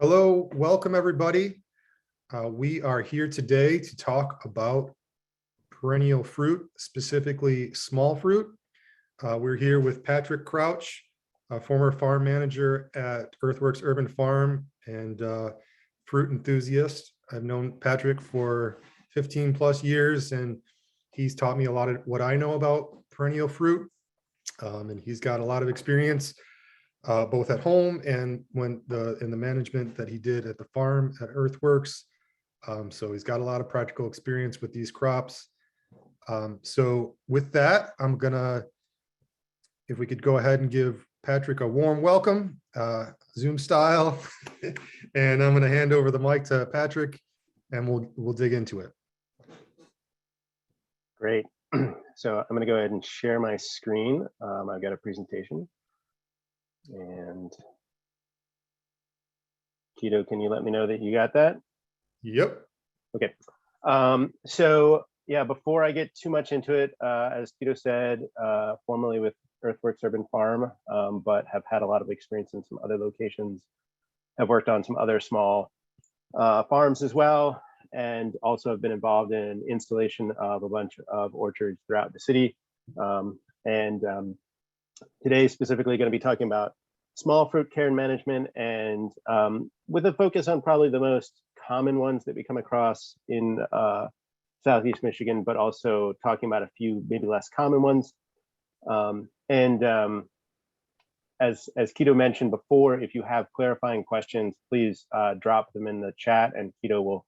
Hello, welcome everybody. We are here today to talk about perennial fruit, specifically small fruit. We're here with Patrick Crouch, a former farm manager at Earthworks Urban Farm and fruit enthusiast. I've known Patrick for 15 plus years, and he's taught me a lot of what I know about perennial fruit. And he's got a lot of experience both at home and in the management that he did at the farm at Earthworks. So he's got a lot of practical experience with these crops. So with that, if we could go ahead and give Patrick a warm welcome, Zoom style, and I'm gonna hand over the mic to Patrick and we'll dig into it. Great. So I'm going to go ahead and share my screen. I've got a presentation. And Keto, can you let me know that you got that? Yep. Okay. So yeah, before I get too much into it, as Keto said, formerly with Earthworks Urban Farm, but have had a lot of experience in some other locations, have worked on some other small farms as well, and also have been involved in installation of a bunch of orchards throughout the city. Today specifically going to be talking about small fruit care and management, and with a focus on probably the most common ones that we come across in Southeast Michigan, but also talking about a few maybe less common ones. As Keto mentioned before, if you have clarifying questions, please drop them in the chat and Keto will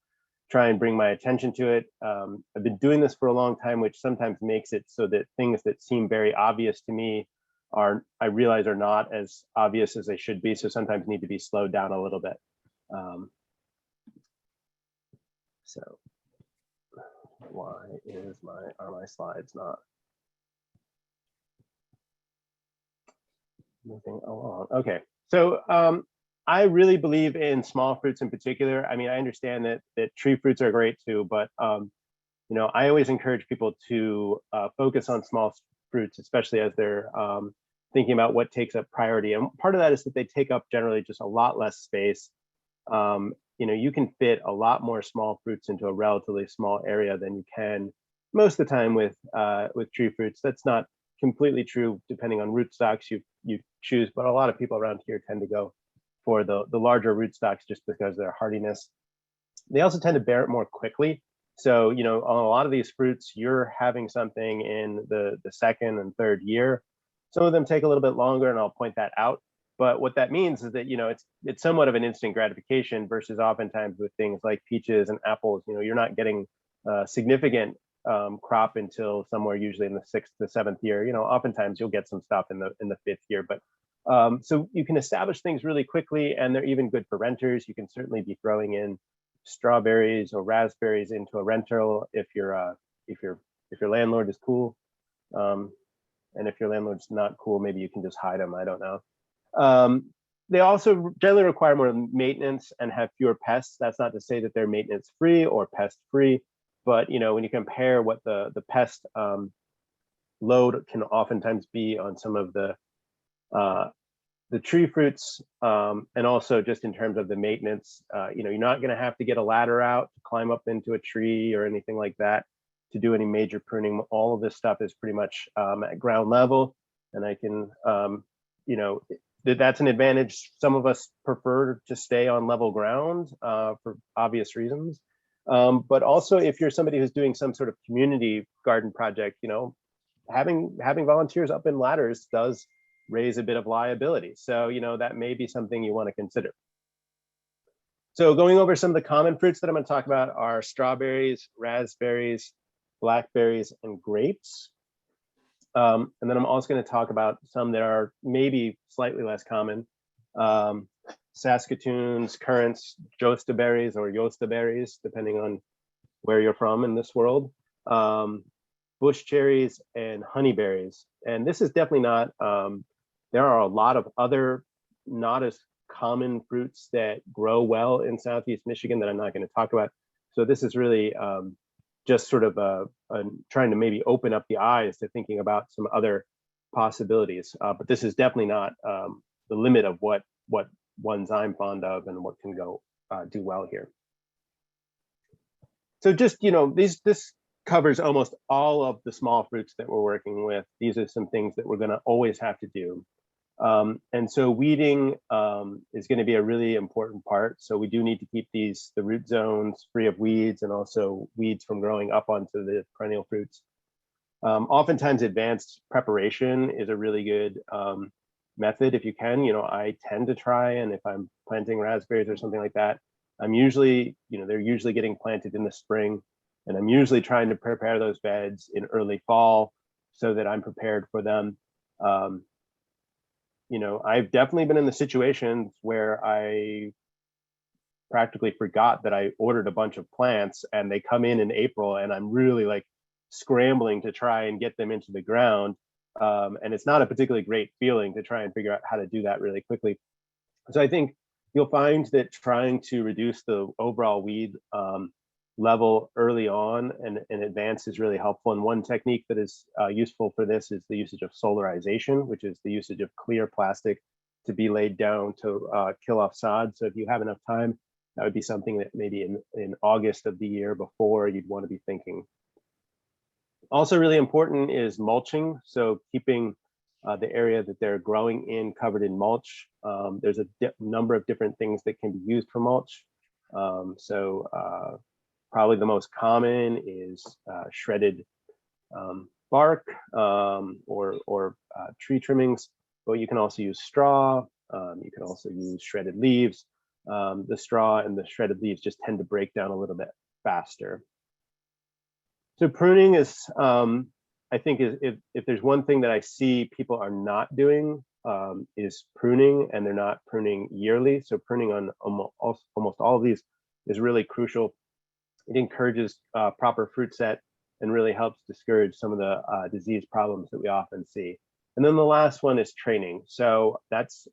try and bring my attention to it. I've been doing this for a long time, which sometimes makes it so that things that seem very obvious to me I realize are not as obvious as they should be. So sometimes need to be slowed down a little bit. So why are my slides not moving along? Okay, so I really believe in small fruits in particular. I mean, I understand that tree fruits are great too, but you know, I always encourage people to focus on small fruits, especially as they're thinking about what takes up priority. And part of that is that they take up generally just a lot less space. You know, you can fit a lot more small fruits into a relatively small area than you can most of the time with tree fruits. That's not completely true depending on rootstocks you choose, but a lot of people around here tend to go for the larger rootstocks just because of their hardiness. They also tend to bear it more quickly. So, you know, on a lot of these fruits, you're having something in the second and third year. Some of them take a little bit longer, and I'll point that out. But what that means is that, you know, it's somewhat of an instant gratification versus oftentimes with things like peaches and apples, you know, you're not getting a significant crop until somewhere usually in the 6th to 7th year. You know, oftentimes you'll get some stuff in the 5th year, but so you can establish things really quickly, and they're even good for renters. You can certainly be throwing in strawberries or raspberries into a rental if your landlord is cool. And if your landlord's not cool, maybe you can just hide them. I don't know. They also generally require more maintenance and have fewer pests. That's not to say that they're maintenance free or pest free, but you know, when you compare what the pest load can oftentimes be on some of the tree fruits, and also just in terms of the maintenance, you know, you're not going to have to get a ladder out to climb up into a tree or anything like that to do any major pruning. All of this stuff is pretty much at ground level, and I can, you know, that's an advantage. Some of us prefer to stay on level ground for obvious reasons, but also if you're somebody who's doing some sort of community garden project, you know, having volunteers up in ladders does raise a bit of liability. So, you know, that may be something you want to consider. So going over some of the common fruits that I'm going to talk about are strawberries, raspberries, blackberries, and grapes. And then I'm also going to talk about some that are maybe slightly less common. Saskatoons, currants, Josta Berries or Josta Berries, depending on where you're from in this world. Busch Cherries and honeyberries. And this is definitely not, there are a lot of other not as common fruits that grow well in Southeast Michigan that I'm not going to talk about. So this is really just sort of trying to maybe open up the eyes to thinking about some other possibilities. But this is definitely not the limit of what ones I'm fond of and what can go do well here. So just, this covers almost all of the small fruits that we're working with. These are some things that we're going to always have to do. And so weeding is going to be a really important part. So we do need to keep the root zones free of weeds and also weeds from growing up onto the perennial fruits. Oftentimes advanced preparation is a really good method if you can. I tend to try, and if I'm planting raspberries or something like that, I'm usually, they're usually getting planted in the spring, and I'm usually trying to prepare those beds in early fall so that I'm prepared for them. I've definitely been in the situations where I practically forgot that I ordered a bunch of plants and they come in April, and I'm really like scrambling to try and get them into the ground. And it's not a particularly great feeling to try and figure out how to do that really quickly. So I think you'll find that trying to reduce the overall weed level early on and in advance is really helpful. And one technique that is useful for this is the usage of solarization, which is the usage of clear plastic to be laid down to kill off sod. So if you have enough time, that would be something that maybe in August of the year before you'd want to be thinking. Also really important is mulching. So keeping the area that they're growing in covered in mulch. There's a number of different things that can be used for mulch. Probably the most common is shredded bark or tree trimmings, but you can also use straw. You can also use shredded leaves. The straw and the shredded leaves just tend to break down a little bit faster. So pruning is, I think, if there's one thing that I see people are not doing is pruning, and they're not pruning yearly. So pruning on almost all of these is really crucial. It encourages proper fruit set and really helps discourage some of the disease problems that we often see. And then the last one is training. So that's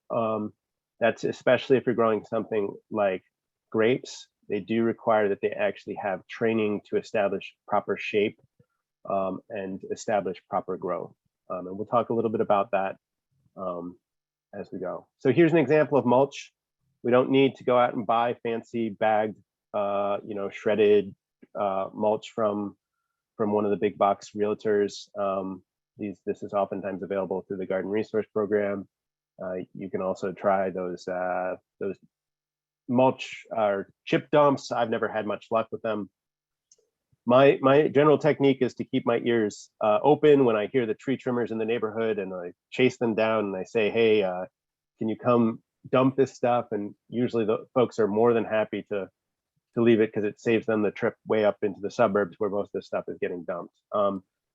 especially if you're growing something like grapes. They do require that they actually have training to establish proper shape and establish proper growth. And we'll talk a little bit about that as we go. So here's an example of mulch. We don't need to go out and buy fancy bagged, shredded mulch from one of the big box realtors. This is oftentimes available through the Garden Resource Program. You can also try those mulch or chip dumps. I've never had much luck with them. My general technique is to keep my ears open when I hear the tree trimmers in the neighborhood, and I chase them down and I say, hey, can you come dump this stuff? And usually the folks are more than happy to leave it because it saves them the trip way up into the suburbs where most of the stuff is getting dumped.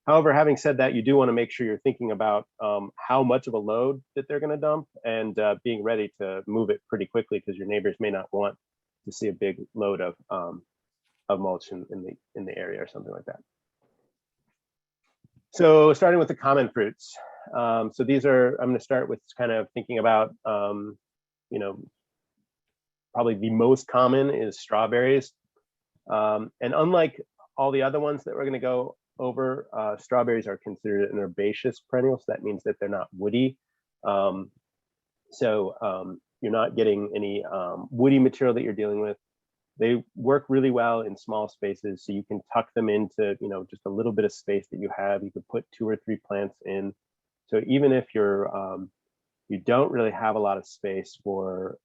However, having said that, you do want to make sure you're thinking about how much of a load that they're going to dump, and being ready to move it pretty quickly, because your neighbors may not want to see a big load of mulch in the area or something like that. So starting with the common fruits. So these are, I'm going to start with kind of thinking about, probably the most common is strawberries. And unlike all the other ones that we're going to go over, strawberries are considered an herbaceous perennial. So that means that they're not woody. You're not getting any woody material that you're dealing with. They work really well in small spaces, so you can tuck them into, just a little bit of space that you have. You could put 2 or 3 plants in. So even if you don't really have a lot of space for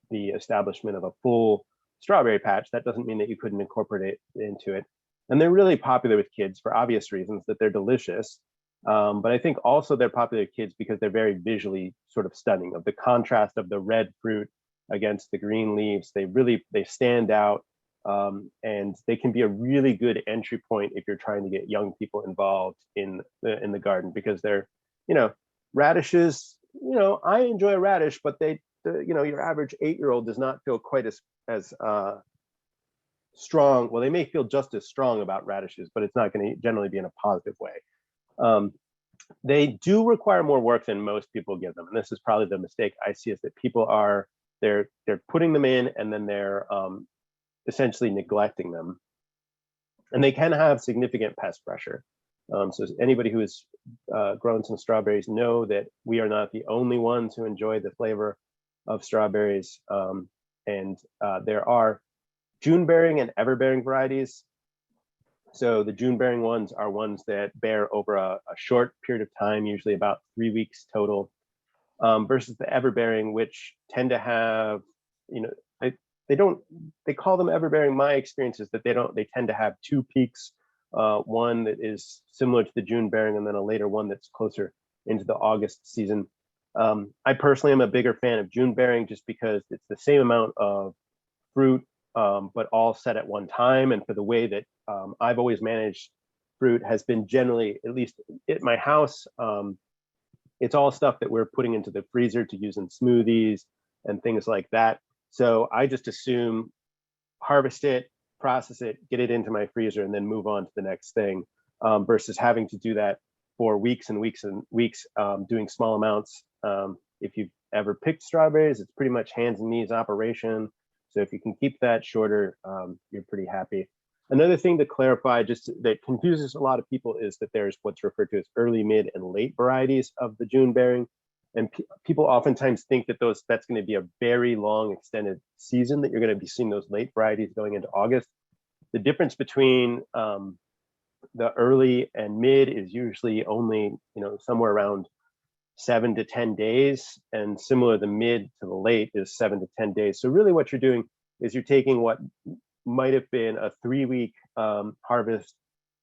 the establishment of a full strawberry patch, that doesn't mean that you couldn't incorporate it into it. And they're really popular with kids for obvious reasons, that they're delicious. But I think also they're popular with kids because they're very visually sort of stunning. Of the contrast of the red fruit against the green leaves, they stand out, and they can be a really good entry point if you're trying to get young people involved in the garden, because they're, radishes. I enjoy a radish, but your average 8-year-old does not feel quite as strong. Well, they may feel just as strong about radishes, but it's not going to generally be in a positive way. They do require more work than most people give them, and this is probably the mistake I see, is that people they're putting them in and then they're essentially neglecting them, and they can have significant pest pressure. So anybody who has grown some strawberries know that we are not the only ones who enjoy the flavor. of strawberries. And there are June bearing and ever bearing varieties. So the June bearing ones are ones that bear over a short period of time, usually about 3 weeks total, versus the ever bearing, which tend to have, you know, they call them ever bearing. My experience is that they tend to have two peaks, one that is similar to the June bearing, and then a later one that's closer into the August season. I personally am a bigger fan of June bearing just because it's the same amount of fruit, but all set at one time. And for the way that I've always managed fruit has been generally, at least at my house, it's all stuff that we're putting into the freezer to use in smoothies and things like that. So I just assume harvest it, process it, get it into my freezer, and then move on to the next thing, versus having to do that for weeks and weeks and weeks, doing small amounts. If you've ever picked strawberries, it's pretty much hands and knees operation. So if you can keep that shorter, you're pretty happy. Another thing to clarify, just that confuses a lot of people, is that there's what's referred to as early, mid, and late varieties of the June bearing. And people oftentimes think that that's going to be a very long extended season, that you're going to be seeing those late varieties going into August. The difference between the early and mid is usually only, somewhere around 7 to 10 days, and similar, the mid to the late is 7 to 10 days. So really what you're doing is you're taking what might have been a 3-week harvest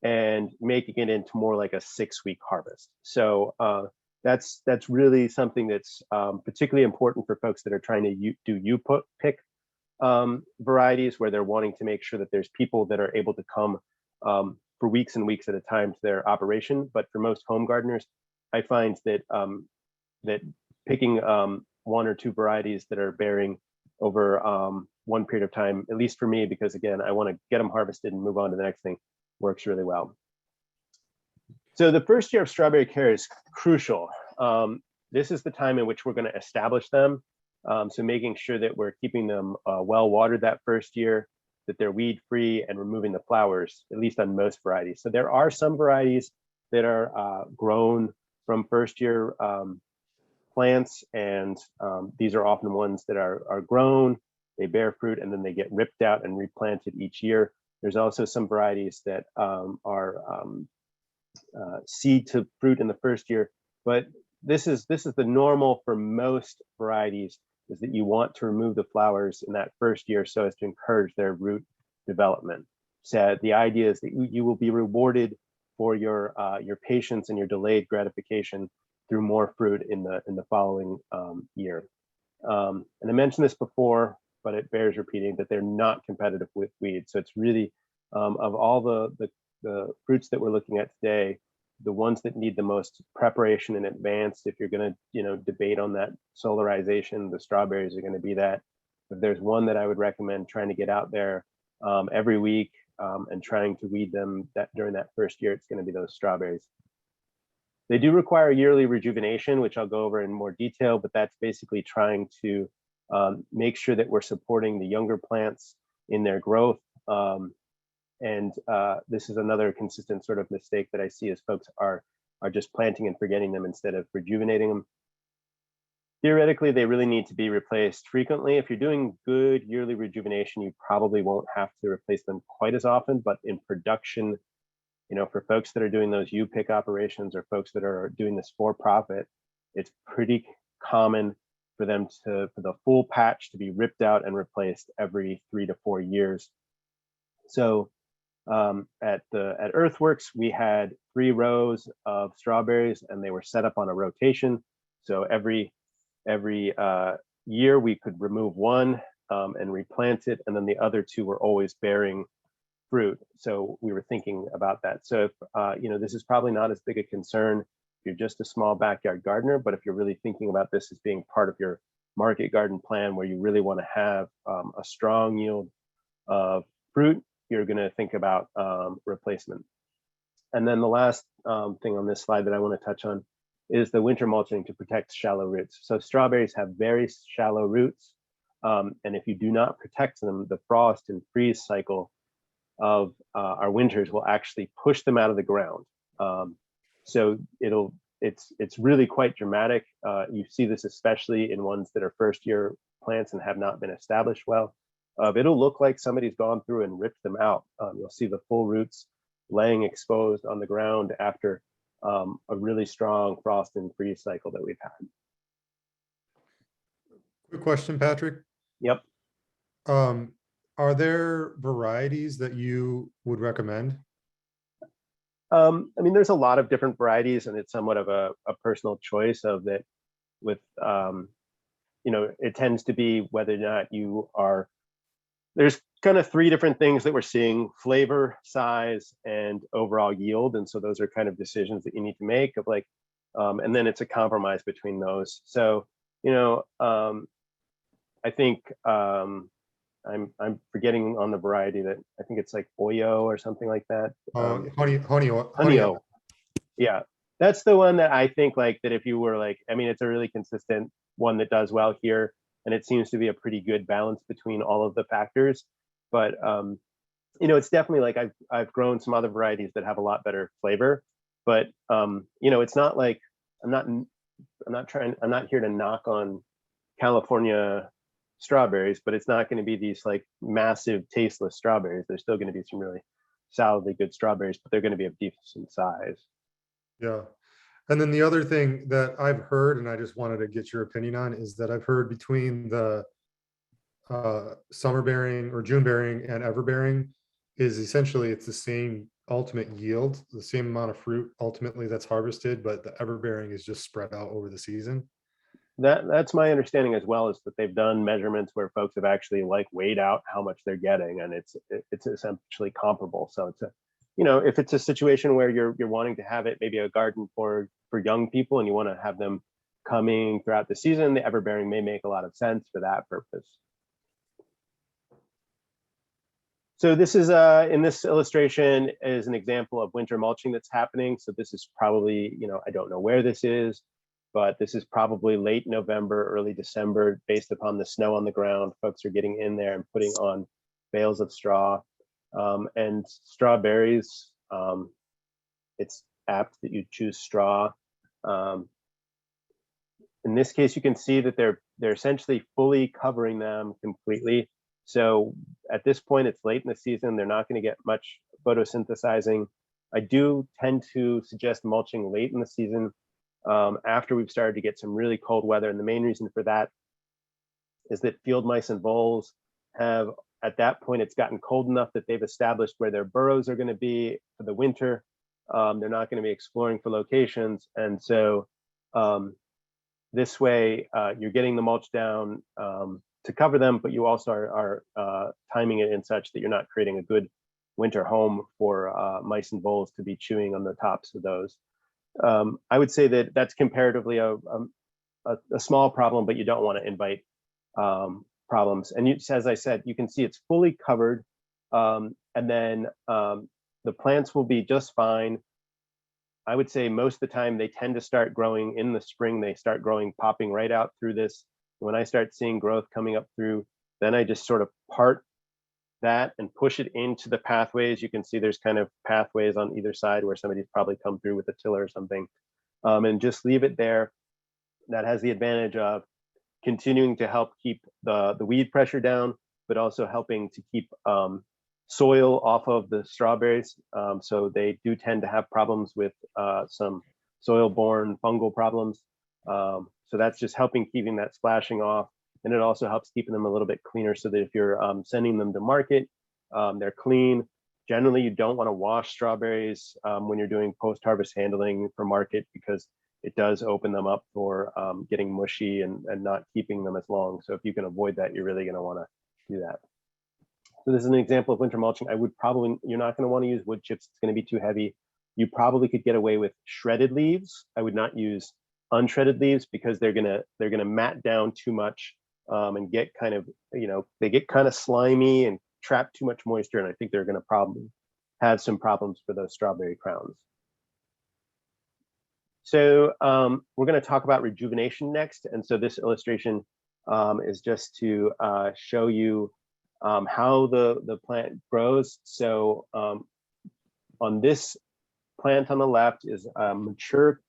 and making it into more like a 6-week harvest. So that's really something that's particularly important for folks that are trying to pick varieties, where they're wanting to make sure that there's people that are able to come for weeks and weeks at a time to their operation. But for most home gardeners, I find that that picking 1 or 2 varieties that are bearing over one period of time, at least for me, because again, I want to get them harvested and move on to the next thing, works really well. So the first year of strawberry care is crucial. This is the time in which we're going to establish them. So making sure that we're keeping them well watered that first year, that they're weed free, and removing the flowers, at least on most varieties. So there are some varieties that are grown from first year plants, and these are often ones that are grown, they bear fruit, and then they get ripped out and replanted each year. There's also some varieties that are seed to fruit in the first year, but this is the normal for most varieties, is that you want to remove the flowers in that first year so as to encourage their root development. So the idea is that you will be rewarded for your patience and your delayed gratification through more fruit in the following year. And I mentioned this before, but it bears repeating, that they're not competitive with weeds. So it's really, of all the fruits that we're looking at today, the ones that need the most preparation in advance, if you're going to debate on that solarization, the strawberries are going to be that. If there's one that I would recommend trying to get out there every week and trying to weed them during that first year, it's going to be those strawberries. They do require yearly rejuvenation, which I'll go over in more detail, but that's basically trying to make sure that we're supporting the younger plants in their growth. And this is another consistent sort of mistake that I see, as folks are just planting and forgetting them instead of rejuvenating them. Theoretically, they really need to be replaced frequently. If you're doing good yearly rejuvenation, you probably won't have to replace them quite as often, but in production, for folks that are doing those U-pick operations, or folks that are doing this for profit, it's pretty common for them for the full patch to be ripped out and replaced every 3 to 4 years. So at Earthworks, we had 3 rows of strawberries, and they were set up on a rotation. So every year we could remove one and replant it, and then the other 2 were always bearing fruit. So we were thinking about that. So if this is probably not as big a concern if you're just a small backyard gardener, but if you're really thinking about this as being part of your market garden plan, where you really want to have a strong yield of fruit, you're going to think about replacement. And then the last thing on this slide that I want to touch on is the winter mulching to protect shallow roots. So strawberries have very shallow roots, and if you do not protect them, the frost and freeze cycle of our winters will actually push them out of the ground. So it'll it's really quite dramatic. You see this especially in ones that are first year plants and have not been established well. It'll look like somebody's gone through and ripped them out. You'll see the full roots laying exposed on the ground after a really strong frost and freeze cycle that we've had. Quick question, Patrick. Yep. Are there varieties that you would recommend? I mean, there's a lot of different varieties, and it's somewhat of a personal choice of that with, you know, it tends to be whether or not you are, there's kind of three different things that we're seeing: flavor, size, and overall yield. And so those are kind of decisions that you need to make of like, and then it's a compromise between those. So, you know, I think I'm forgetting on the variety that I think it's like Oyo or something like that. Honey. Yeah, that's the one that I think like that if you were like, I mean, it's a really consistent one that does well here, and it seems to be a pretty good balance between all of the factors. But you know, it's definitely like I've grown some other varieties that have a lot better flavor, but you know, it's not like I'm not here to knock on California strawberries, but it's not going to be these like massive tasteless strawberries. There's still going to be some really solidly good strawberries, but they're going to be of decent size. Yeah. And then the other thing that I've heard, and I just wanted to get your opinion on, is that I've heard between the summer bearing or June bearing and ever bearing is essentially it's the same ultimate yield, the same amount of fruit ultimately that's harvested, but the ever bearing is just spread out over the season. That's my understanding as well, is that they've done measurements where folks have actually like weighed out how much they're getting, and it's essentially comparable. So it's a, you know, if it's a situation where you're wanting to have it maybe a garden for young people and you want to have them coming throughout the season, the everbearing may make a lot of sense for that purpose. So this is in this illustration is an example of winter mulching that's happening. So this is probably, you know, I don't know where this is, but this is probably late November, early December, based upon the snow on the ground. Folks are getting in there and putting on bales of straw. And strawberries, it's apt that you choose straw. In this case, you can see that they're essentially fully covering them completely. So at this point, it's late in the season. They're not going to get much photosynthesizing. I do tend to suggest mulching late in the season, after we've started to get some really cold weather. And the main reason for that is that field mice and voles have, at that point, it's gotten cold enough that they've established where their burrows are going to be for the winter. They're not going to be exploring for locations. And so this way, you're getting the mulch down to cover them, but you also are timing it in such that you're not creating a good winter home for mice and voles to be chewing on the tops of those. I would say that that's comparatively a small problem, but you don't want to invite problems. And you, as I said, you can see it's fully covered, and then the plants will be just fine. I would say most of the time they tend to start growing in the spring. They start growing, popping right out through this. When I start seeing growth coming up through, then I just sort of part that and push it into the pathways. You can see there's kind of pathways on either side where somebody's probably come through with a tiller or something, and just leave it there. That has the advantage of continuing to help keep the weed pressure down, but also helping to keep soil off of the strawberries. So they do tend to have problems with some soil-borne fungal problems. So that's just helping keeping that splashing off. And it also helps keeping them a little bit cleaner so that if you're sending them to market, they're clean. Generally, you don't want to wash strawberries when you're doing post-harvest handling for market, because it does open them up for getting mushy and not keeping them as long. So if you can avoid that, you're really going to want to do that. So this is an example of winter mulching. I would probably, you're not going to want to use wood chips. It's going to be too heavy. You probably could get away with shredded leaves. I would not use unshredded leaves because they're gonna mat down too much and get kind of, you know, they get kind of slimy and trap too much moisture. And I think they're going to probably have some problems for those strawberry crowns. So we're going to talk about rejuvenation next. And so this illustration is just to show you how the plant grows. So on this plant on the left is a mature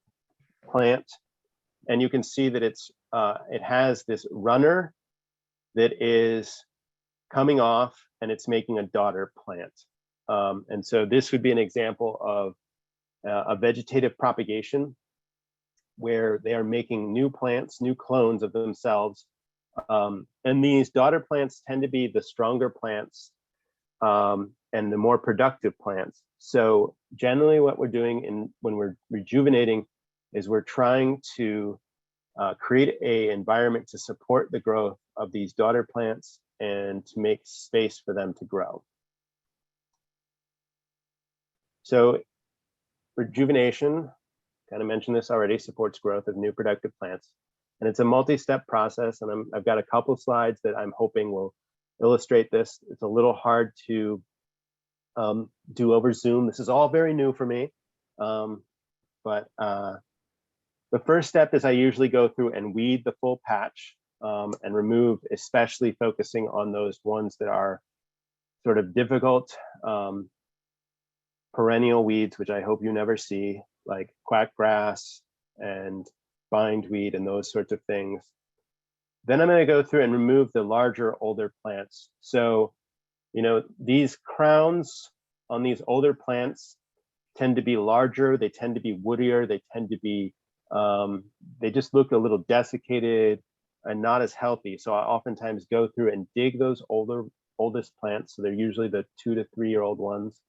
plant, and you can see that it has this runner that is coming off, and it's making a daughter plant. And so this would be an example of a vegetative propagation, where they are making new plants, new clones of themselves. And these daughter plants tend to be the stronger plants and the more productive plants. So generally what we're doing when we're rejuvenating is we're trying to create an environment to support the growth of these daughter plants and to make space for them to grow. So rejuvenation, kind of mentioned this already, supports growth of new productive plants. And it's a multi-step process, and I've got a couple slides that I'm hoping will illustrate this. It's a little hard to do over Zoom. This is all very new for me. But the first step is I usually go through and weed the full patch and remove, especially focusing on those ones that are sort of difficult perennial weeds, which I hope you never see, like quackgrass and bindweed and those sorts of things. Then I'm going to go through and remove the larger, older plants. So, you know, these crowns on these older plants tend to be larger, they tend to be woodier, they tend to be, they just look a little desiccated and not as healthy. So I oftentimes go through and dig those oldest plants. So they're usually the 2 to 3 year old ones.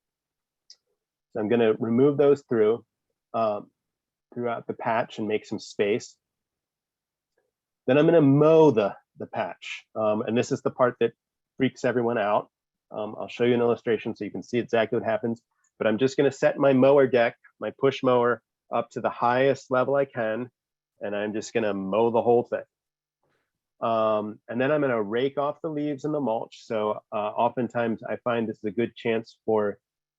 So I'm going to remove those throughout the patch and make some space. Then I'm going to mow the patch. And this is the part that freaks everyone out. I'll show you an illustration so you can see exactly what happens. But I'm just going to set my mower deck, my push mower, up to the highest level I can. And I'm just going to mow the whole thing. And then I'm going to rake off the leaves and the mulch. So oftentimes I find this is a good chance for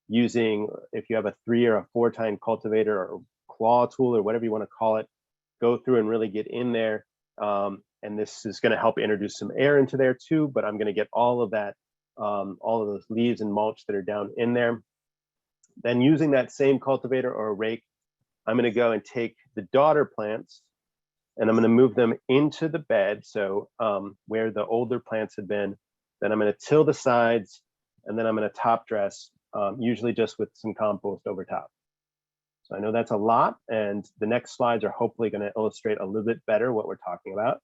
using, if you have a 3 or a 4 tine cultivator or claw tool or whatever you want to call it, go through and really get in there. And this is going to help introduce some air into there too, but I'm going to get all of that, all of those leaves and mulch that are down in there. Then using that same cultivator or a rake, I'm going to go and take the daughter plants and I'm going to move them into the bed. So where the older plants had been, then I'm going to till the sides and then I'm going to top dress, usually just with some compost over top. So I know that's a lot, and the next slides are hopefully going to illustrate a little bit better what we're talking about.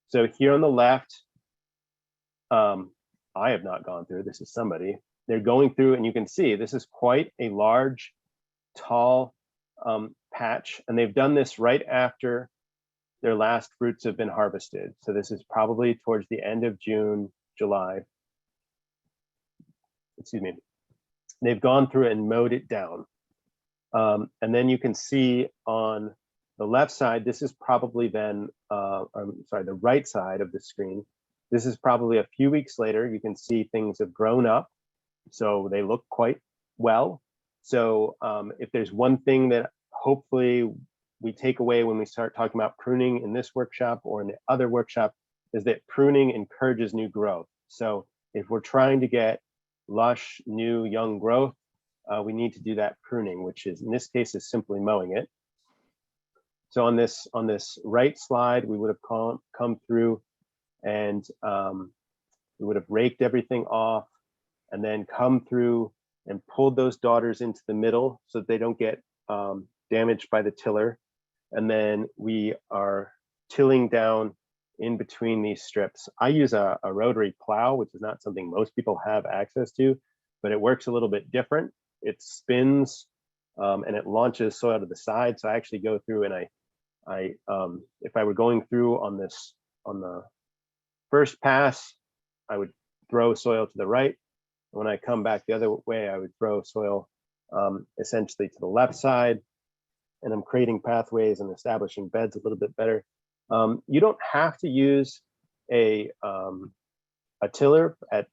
So here on the left, I have not gone through, this is somebody. They're going through and you can see this is quite a large, tall patch, and they've done this right after their last fruits have been harvested. So this is probably towards the end of June, July. Excuse me. They've gone through and mowed it down. And then you can see on the left side, this is probably then, I'm sorry, the right side of the screen. This is probably a few weeks later. You can see things have grown up. So they look quite well. So if there's one thing that hopefully we take away when we start talking about pruning in this workshop or in the other workshop, is that pruning encourages new growth. So if we're trying to get lush, new, young growth, we need to do that pruning, which is in this case is simply mowing it. So on this right slide, we would have come through and we would have raked everything off and then come through and pulled those daughters into the middle so that they don't get damaged by the tiller. And then we are tilling down in between these strips. I use a rotary plow, which is not something most people have access to, but it works a little bit different. It spins and it launches soil to the side. So I actually go through and if I were going through on the first pass, I would throw soil to the right. When I come back the other way, I would throw soil essentially to the left side. And I'm creating pathways and establishing beds a little bit better. You don't have to use a tiller at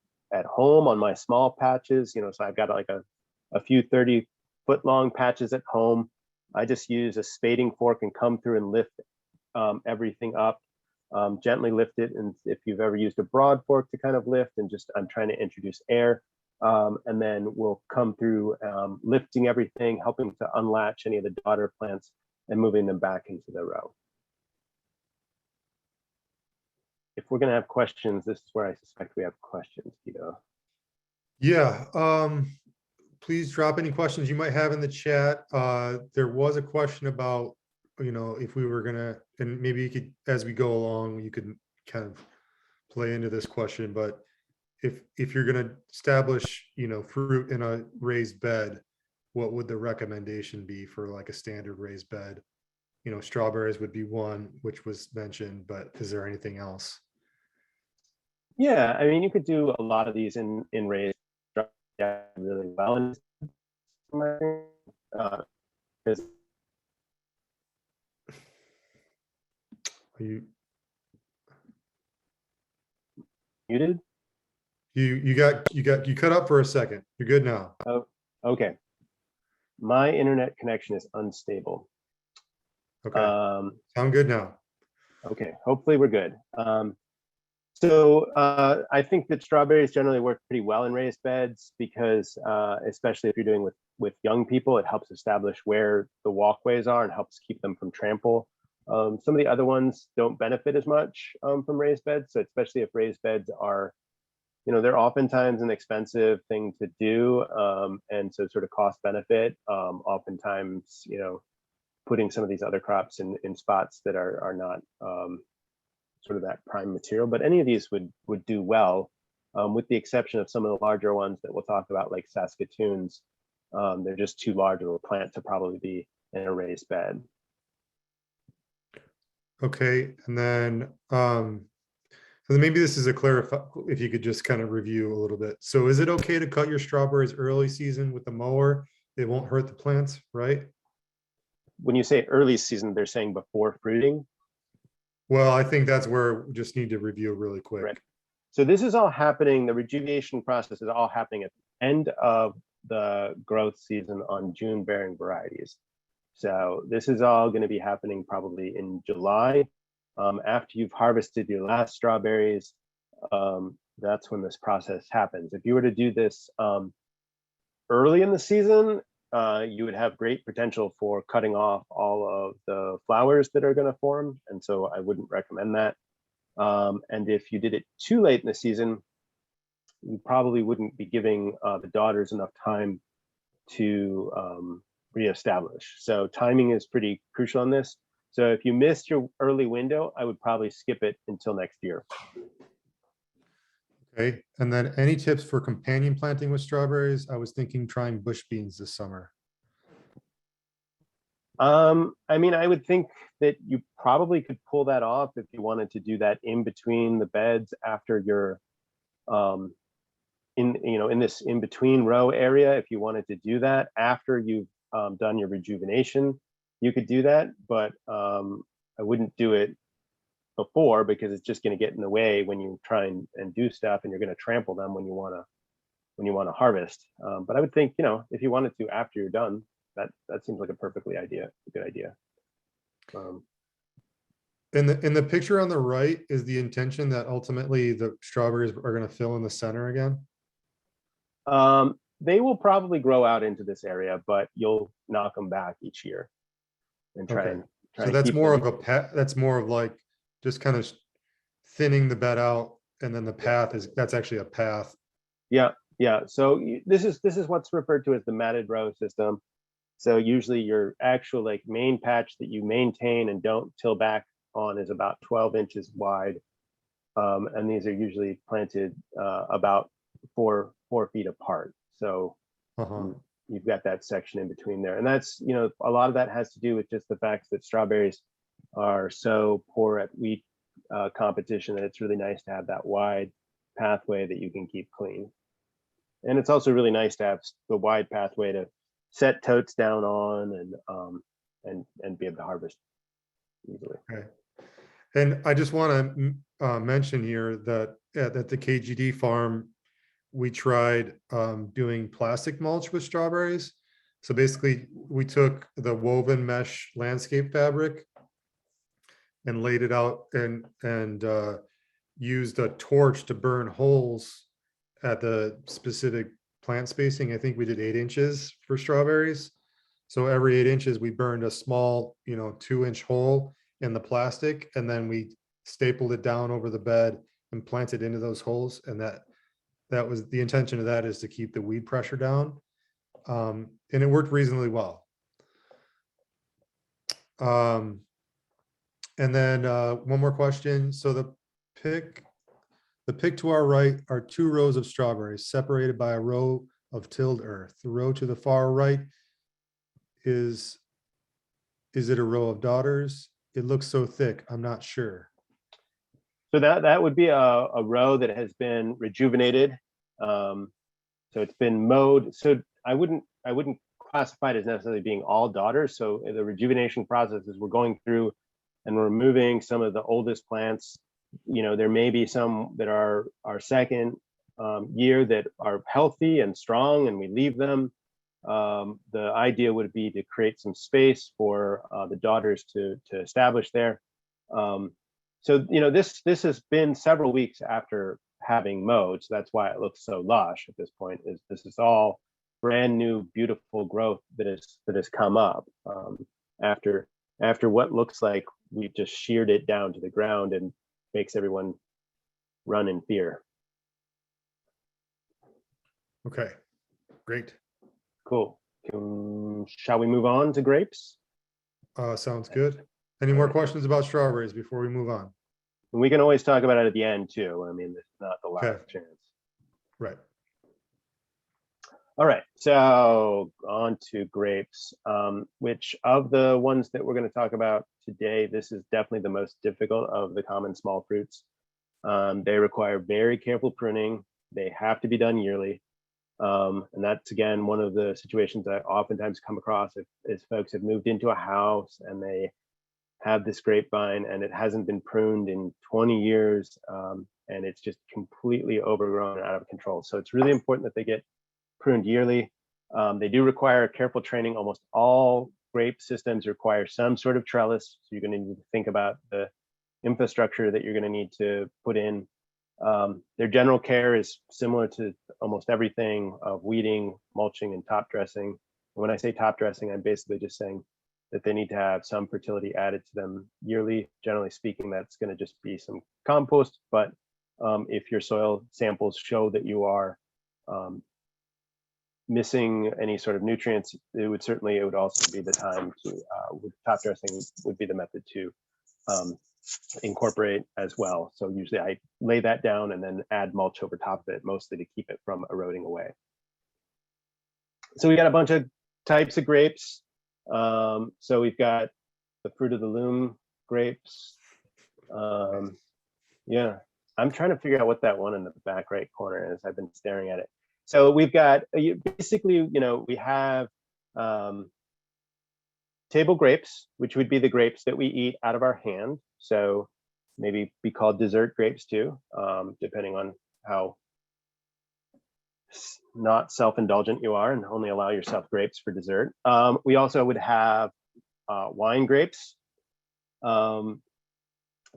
home on my small patches, you know, so I've got like a few 30-foot long patches at home. I just use a spading fork and come through and lift everything up, gently lift it. And if you've ever used a broad fork to kind of lift and just, I'm trying to introduce air. And then we'll come through lifting everything, helping to unlatch any of the daughter plants. and moving them back into the row. If we're going to have questions, this is where I suspect we have questions, Guido. Yeah, please drop any questions you might have in the chat. There was a question about, if we were gonna, and maybe you could, as we go along, you could kind of play into this question, but if you're gonna establish, fruit in a raised bed, what would the recommendation be for like a standard raised bed? Strawberries would be one, which was mentioned, but is there anything else? Yeah, I mean, you could do a lot of these in raised really well. Because Are you muted? you cut up for a second. You're good now. Oh, okay. My internet connection is unstable. Okay. Sound good now. Okay, hopefully we're good. So I think that strawberries generally work pretty well in raised beds because, especially if you're doing with young people, it helps establish where the walkways are and helps keep them from trample. Some of the other ones don't benefit as much from raised beds, so especially if raised beds are, they're oftentimes an expensive thing to do, and so sort of cost benefit. Oftentimes, putting some of these other crops in spots that are not sort of that prime material, but any of these would do well, with the exception of some of the larger ones that we'll talk about, like Saskatoons. They're just too large of a plant to probably be in a raised bed. Okay, and then so maybe this is a clarify, if you could just kind of review a little bit. So is it okay to cut your strawberries early season with the mower? It won't hurt the plants, right? When you say early season, they're saying before fruiting? Well, I think that's where we just need to review really quick. Right. So this is all happening, the rejuvenation process is all happening at the end of the growth season on June bearing varieties. So this is all going to be happening probably in July. After you've harvested your last strawberries, that's when this process happens. If you were to do this early in the season, you would have great potential for cutting off all of the flowers that are going to form. And so I wouldn't recommend that. And if you did it too late in the season, you probably wouldn't be giving the daughters enough time to reestablish. So timing is pretty crucial on this. So if you missed your early window, I would probably skip it until next year. Okay, and then any tips for companion planting with strawberries? I was thinking trying bush beans this summer. I mean, I would think that you probably could pull that off if you wanted to do that in between the beds after your in this in between row area. If you wanted to do that after you've done your rejuvenation, you could do that, but I wouldn't do it before, because it's just going to get in the way when you try and do stuff, and you're going to trample them when you want to harvest. But I would think, if you wanted to after you're done, that seems like a perfectly good idea. In the picture on the right, is the intention that ultimately the strawberries are going to fill in the center again? They will probably grow out into this area, but you'll knock them back each year and try and so that's more of a path. That's more of like just kind of thinning the bed out, and then the path that's actually a path. Yeah. So this is what's referred to as the matted row system. So usually your actual main patch that you maintain and don't till back on is about 12 inches wide, and these are usually planted about 4 feet apart. So you've got that section in between there, and that's a lot of that has to do with just the fact that strawberries are so poor at weed competition that it's really nice to have that wide pathway that you can keep clean. And it's also really nice to have the wide pathway to set totes down on and be able to harvest easily. Okay. And I just want to mention here that at the KGD farm, we tried doing plastic mulch with strawberries. So basically, we took the woven mesh landscape fabric and laid it out and used a torch to burn holes at the specific plant spacing. I think we did 8 inches for strawberries. So every 8 inches, we burned a small, 2-inch hole in the plastic, and then we stapled it down over the bed and planted into those holes. And that was the intention of that, is to keep the weed pressure down. And it worked reasonably well. And then one more question. So the pick to our right are 2 rows of strawberries separated by a row of tilled earth. The row to the far right is it a row of daughters? It looks so thick, I'm not sure. So that would be a row that has been rejuvenated. So it's been mowed. So I wouldn't classify it as necessarily being all daughters. So the rejuvenation process is we're going through and we're removing some of the oldest plants. There may be some that are our second year that are healthy and strong, and we leave them. The idea would be to create some space for the daughters to establish there. So this has been several weeks after having mowed, so that's why it looks so lush at this point. This is all brand new, beautiful growth that has come up after what looks like we've just sheared it down to the ground, and makes everyone run in fear. Okay, great. Cool. Shall we move on to grapes? Sounds good. Any more questions about strawberries before we move on? And we can always talk about it at the end too. I mean, it's not the last chance. Right. All right, so on to grapes. Which of the ones that we're going to talk about today, this is definitely the most difficult of the common small fruits. They require very careful pruning. They have to be done yearly. And that's, again, one of the situations I oftentimes come across if folks have moved into a house and they have this grapevine and it hasn't been pruned in 20 years, and it's just completely overgrown and out of control. So it's really important that they get pruned yearly. They do require careful training. Almost all grape systems require some sort of trellis. So you're going to need to think about the infrastructure that you're going to need to put in. Their general care is similar to almost everything of weeding, mulching, and top dressing. And when I say top dressing, I'm basically just saying that they need to have some fertility added to them yearly. Generally speaking, that's going to just be some compost. But if your soil samples show that you are missing any sort of nutrients, it would also be the time to with top dressing would be the method to incorporate as well. So usually I lay that down and then add mulch over top of it, mostly to keep it from eroding away. So we got a bunch of types of grapes. So we've got the fruit of the loom grapes. Yeah, I'm trying to figure out what that one in the back right corner is. I've been staring at it. So we've got basically, we have table grapes, which would be the grapes that we eat out of our hand. So maybe be called dessert grapes too, depending on how not self-indulgent you are and only allow yourself grapes for dessert. We also would have wine grapes. And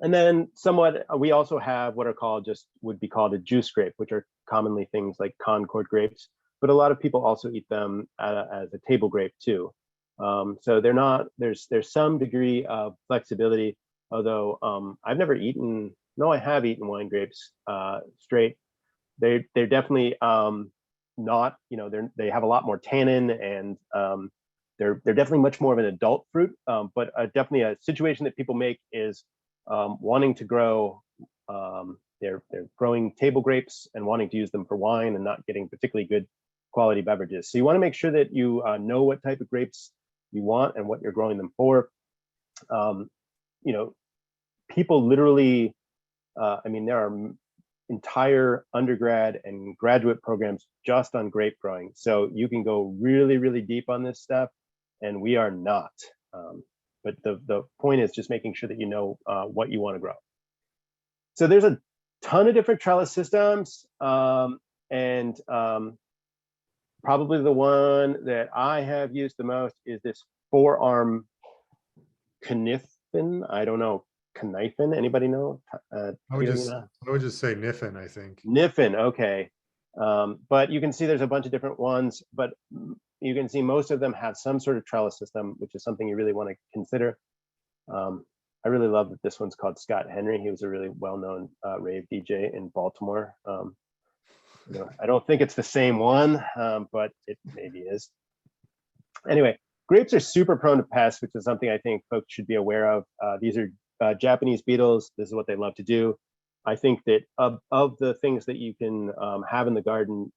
then somewhat, we also have what are called would be called a juice grape, which are commonly things like Concord grapes, but a lot of people also eat them as a table grape too. So they're not, there's some degree of flexibility, although I've never eaten, no, I have eaten wine grapes straight. They're definitely not, they have a lot more tannin, and they're definitely much more of an adult fruit, but definitely a situation that people make is wanting to grow, they're growing table grapes and wanting to use them for wine and not getting particularly good quality beverages. So you want to make sure that you know what type of grapes you want and what you're growing them for. People literally, there are entire undergrad and graduate programs just on grape growing. So you can go really, really deep on this stuff, and we are not. But the point is just making sure that you know what you want to grow. So there's a ton of different trellis systems, and probably the one that I have used the most is this 4-arm Knifin. I don't know, Knifin. Anybody know? I would just say Niffin, I think. Niffin, okay. But you can see there's a bunch of different ones, but you can see most of them have some sort of trellis system, which is something you really want to consider. I really love that this one's called Scott Henry. He was a really well-known rave DJ in Baltimore. I don't think it's the same one, but it maybe is. Anyway, grapes are super prone to pests, which is something I think folks should be aware of. These are Japanese beetles. This is what they love to do. I think that of the things that you can have in the garden,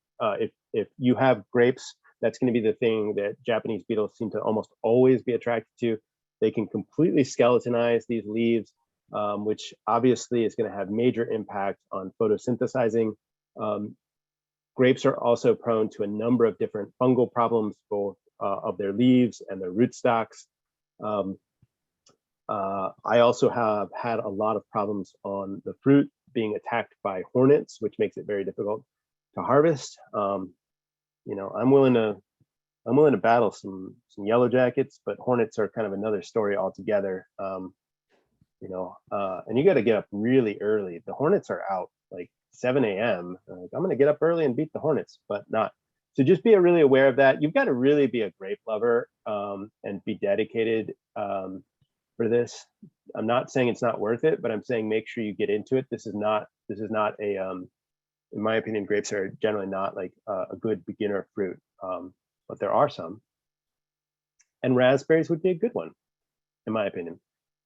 if you have grapes, that's going to be the thing that Japanese beetles seem to almost always be attracted to. They can completely skeletonize these leaves, which obviously is going to have major impact on photosynthesizing. Grapes are also prone to a number of different fungal problems, both of their leaves and their rootstocks. I also have had a lot of problems on the fruit being attacked by hornets, which makes it very difficult to harvest. I'm willing to battle some yellow jackets, but hornets are kind of another story altogether. And you got to get up really early. The hornets are out like 7 a.m. I'm going to get up early and beat the hornets, but not. So just be really aware of that. You've got to really be a grape lover and be dedicated for this. I'm not saying it's not worth it, but I'm saying make sure you get into it. This is not a, in my opinion, grapes are generally not like a good beginner fruit, but there are some. And raspberries would be a good one, in my opinion.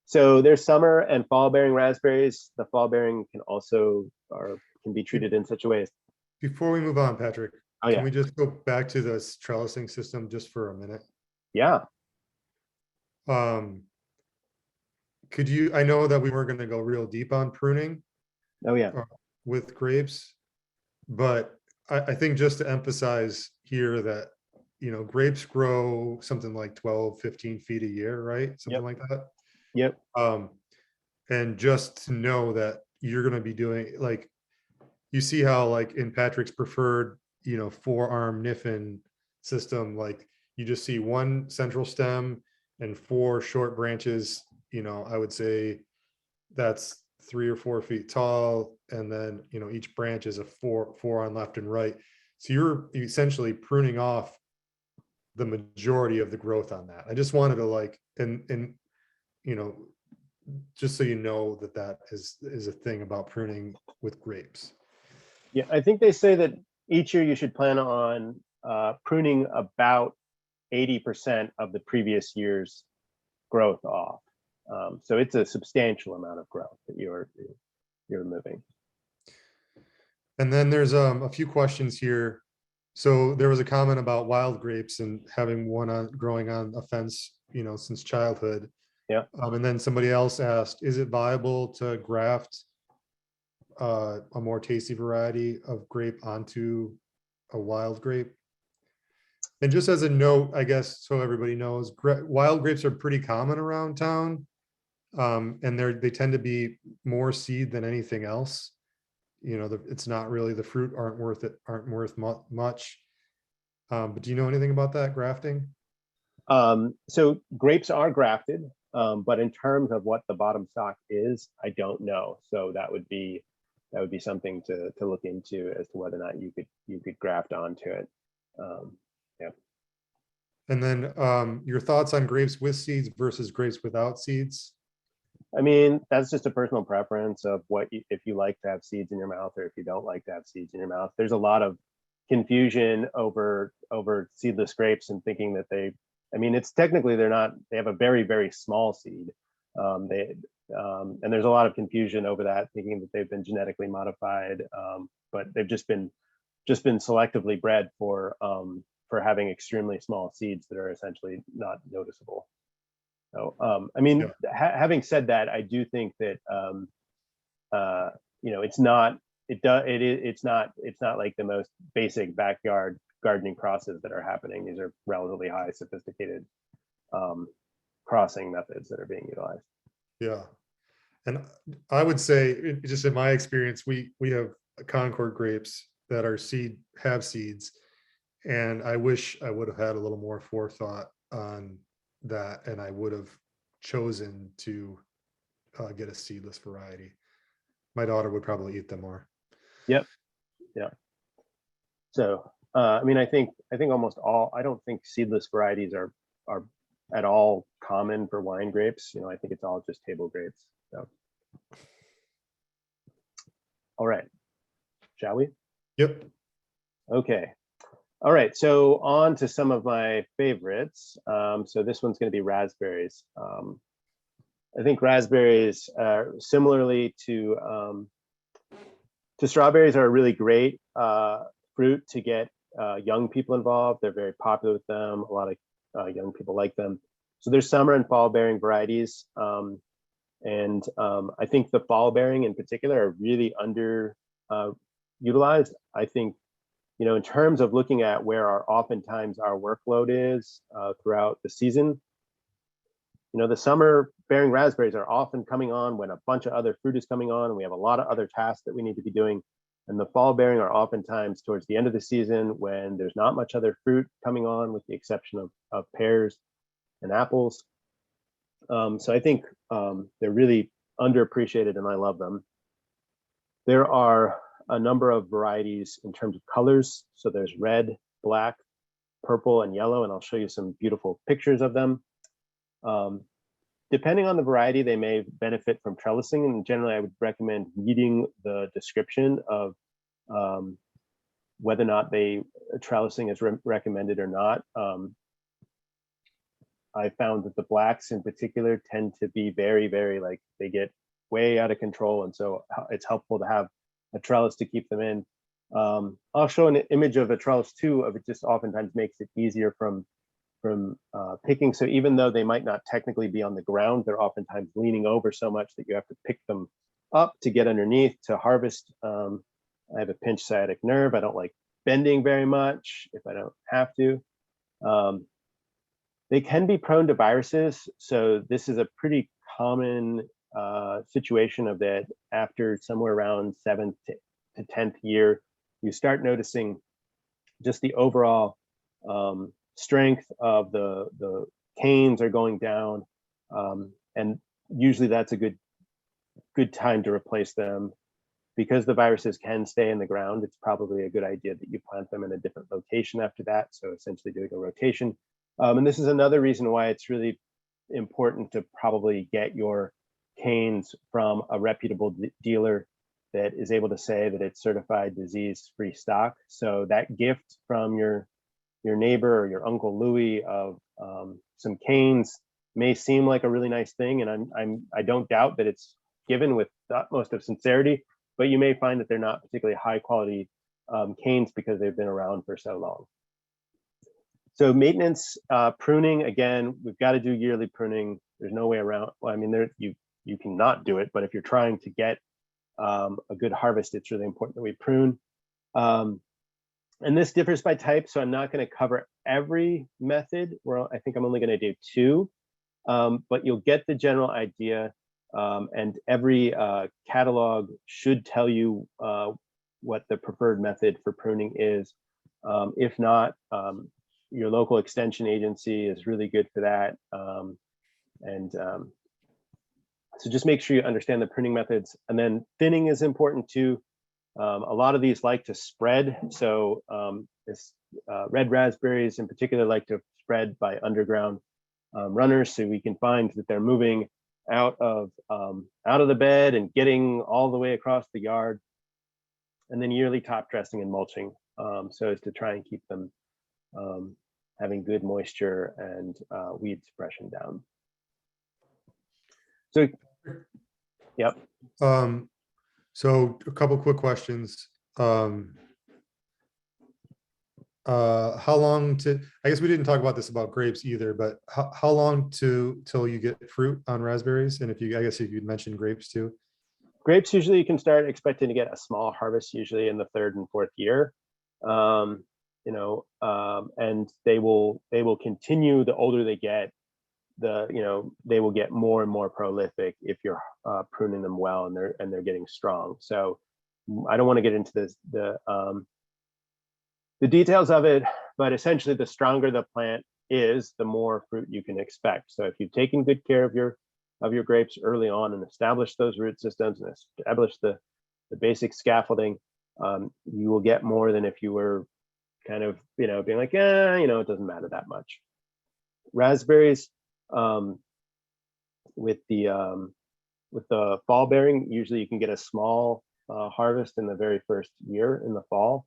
So there's summer and fall bearing raspberries. The fall bearing can be treated in such a way. Before we move on, Patrick, Oh, yeah. can we just go back to the trellising system just for a minute? Yeah. Could you, I know that we weren't going to go real deep on pruning. Oh, yeah. With grapes, but I think just to emphasize here that, grapes grow something like 12, 15 feet a year, right? Something like that. Yep. And just to know that you're going to be doing, like, you see how like in Patrick's preferred, 4-arm Niffin system, like you just see one central stem and 4 short branches. I would say that's 3 or 4 feet tall, and then each branch is a four on left and right. So you're essentially pruning off the majority of the growth on that. I just wanted to and just so that is a thing about pruning with grapes. Yeah, I think they say that each year you should plan on pruning about 80% of the previous year's growth off. So it's a substantial amount of growth that you're removing. And then there's a few questions here. So there was a comment about wild grapes and having one growing on a fence, since childhood. Yeah. And then somebody else asked, is it viable to graft a more tasty variety of grape onto a wild grape? And just as a note, I guess, so everybody knows, wild grapes are pretty common around town. And they tend to be more seed than anything else. It's not really, the fruit aren't worth much. But do you know anything about that grafting? So grapes are grafted, but in terms of what the bottom stock is, I don't know. So that would be something to look into as to whether or not you could graft onto it. Yeah. And then your thoughts on grapes with seeds versus grapes without seeds? I mean, that's just a personal preference of if you like to have seeds in your mouth or if you don't like to have seeds in your mouth. There's a lot of confusion over seedless grapes and thinking that it's technically they have a very, very small seed. And there's a lot of confusion over that, thinking that they've been genetically modified, but they've just been selectively bred for having extremely small seeds that are essentially not noticeable. So, having said that, I do think that it's not like the most basic backyard gardening crosses that are happening. These are relatively high sophisticated crossing methods that are being utilized. Yeah. And I would say, just in my experience, we have Concord grapes that have seeds. And I wish I would have had a little more forethought on that, and I would have chosen to get a seedless variety. My daughter would probably eat them more. Yep. Yeah. So I mean, I think almost all. I don't think seedless varieties are at all common for wine grapes. You know, I think it's all just table grapes. So, all right, shall we? Yep. Okay. All right, so on to some of my favorites. So this one's going to be raspberries. I think raspberries, similarly to strawberries, are a really great fruit to get young people involved. They're very popular with them. A lot of young people like them. So there's summer and fall bearing varieties. I think the fall bearing in particular are really under utilized. I think, you know, in terms of looking at where oftentimes our workload is throughout the season, you know, the summer bearing raspberries are often coming on when a bunch of other fruit is coming on, and we have a lot of other tasks that we need to be doing. And the fall bearing are oftentimes towards the end of the season when there's not much other fruit coming on, with the exception of pears and apples. So I think they're really underappreciated, and I love them. There are a number of varieties in terms of colors. So there's red, black, purple, and yellow, and I'll show you some beautiful pictures of them. Depending on the variety, they may benefit from trellising, and generally I would recommend reading the description of whether or not trellising is recommended or not. I found that the blacks in particular tend to be very, very, like, they get way out of control, and so it's helpful to have a trellis to keep them in. I'll show an image of a trellis too. Of it just oftentimes makes it easier from picking. So even though they might not technically be on the ground, they're oftentimes leaning over so much that you have to pick them up to get underneath to harvest. I have a pinched sciatic nerve. I don't like bending very much if I don't have to. They can be prone to viruses. So this is a pretty common situation of that after somewhere around 7th to 10th year, you start noticing just the overall strength of the canes are going down. And usually that's a good time to replace them. Because the viruses can stay in the ground, it's probably a good idea that you plant them in a different location after that. So essentially doing a rotation. And this is another reason why it's really important to probably get your canes from a reputable dealer that is able to say that it's certified disease-free stock. So that gift from your neighbor or your Uncle Louis of some canes may seem like a really nice thing, and I don't doubt that it's given with the utmost of sincerity, but you may find that they're not particularly high quality canes because they've been around for so long. So maintenance, pruning, again, we've got to do yearly pruning. There's no way around. Well, I mean, you can not do it, but if you're trying to get a good harvest, it's really important that we prune. And this differs by type, so I'm not going to cover every method. I think I'm only going to do 2, but you'll get the general idea. And every catalog should tell you what the preferred method for pruning is. If not, your local extension agency is really good for that. So just make sure you understand the pruning methods. And then thinning is important too. A lot of these like to spread. So red raspberries in particular like to spread by underground runners. So we can find that they're moving out of the bed and getting all the way across the yard. And then yearly top dressing and mulching, so as to try and keep them having good moisture and weed suppression down. So, yep. So a couple quick questions. How long I guess we didn't talk about this about grapes either, but how long till you get fruit on raspberries? And I guess if you'd mentioned grapes too. Grapes, usually you can start expecting to get a small harvest usually in the 3rd and 4th year. And they will continue the older they get. They will get more and more prolific if you're pruning them well and they're getting strong. So I don't want to get into the details of it, but essentially the stronger the plant is, the more fruit you can expect. So if you've taken good care of your grapes early on and established those root systems and established the basic scaffolding, you will get more than if you were kind of, being like, it doesn't matter that much. Raspberries, with the fall bearing, usually you can get a small harvest in the very first year in the fall,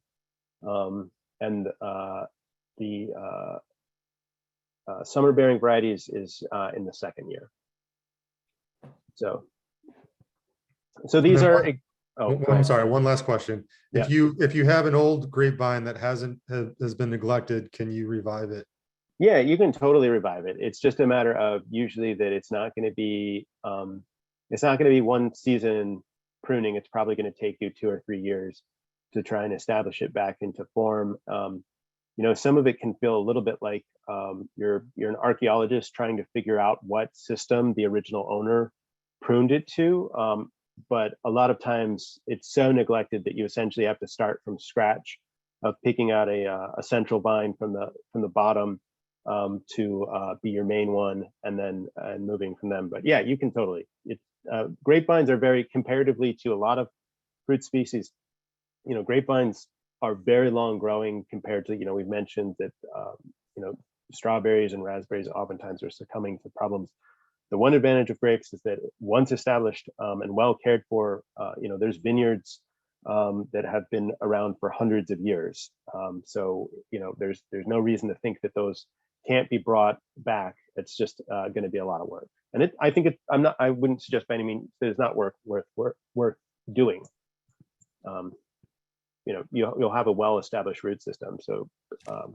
and the summer bearing varieties is in the second year. So these are. I'm sorry, one last question. Yeah. If you have an old grapevine that has been neglected, can you revive it? Yeah, you can totally revive it. It's just a matter of usually that it's not going to be one season pruning. It's probably going to take you 2 or 3 years to try and establish it back into form. Some of it can feel a little bit like you're an archaeologist trying to figure out what system the original owner pruned it to. But a lot of times it's so neglected that you essentially have to start from scratch of picking out a central vine from the bottom to be your main one, and then moving from them. But yeah, you can totally. Grapevines are very, comparatively to a lot of fruit species, grapevines are very long growing compared to, we've mentioned that, strawberries and raspberries oftentimes are succumbing to problems. The one advantage of grapes is that once established and well cared for, there's vineyards that have been around for hundreds of years. So, there's no reason to think that those can't be brought back. It's just going to be a lot of work. And I wouldn't suggest by any means that it's not worth doing. You'll have a well-established root system, so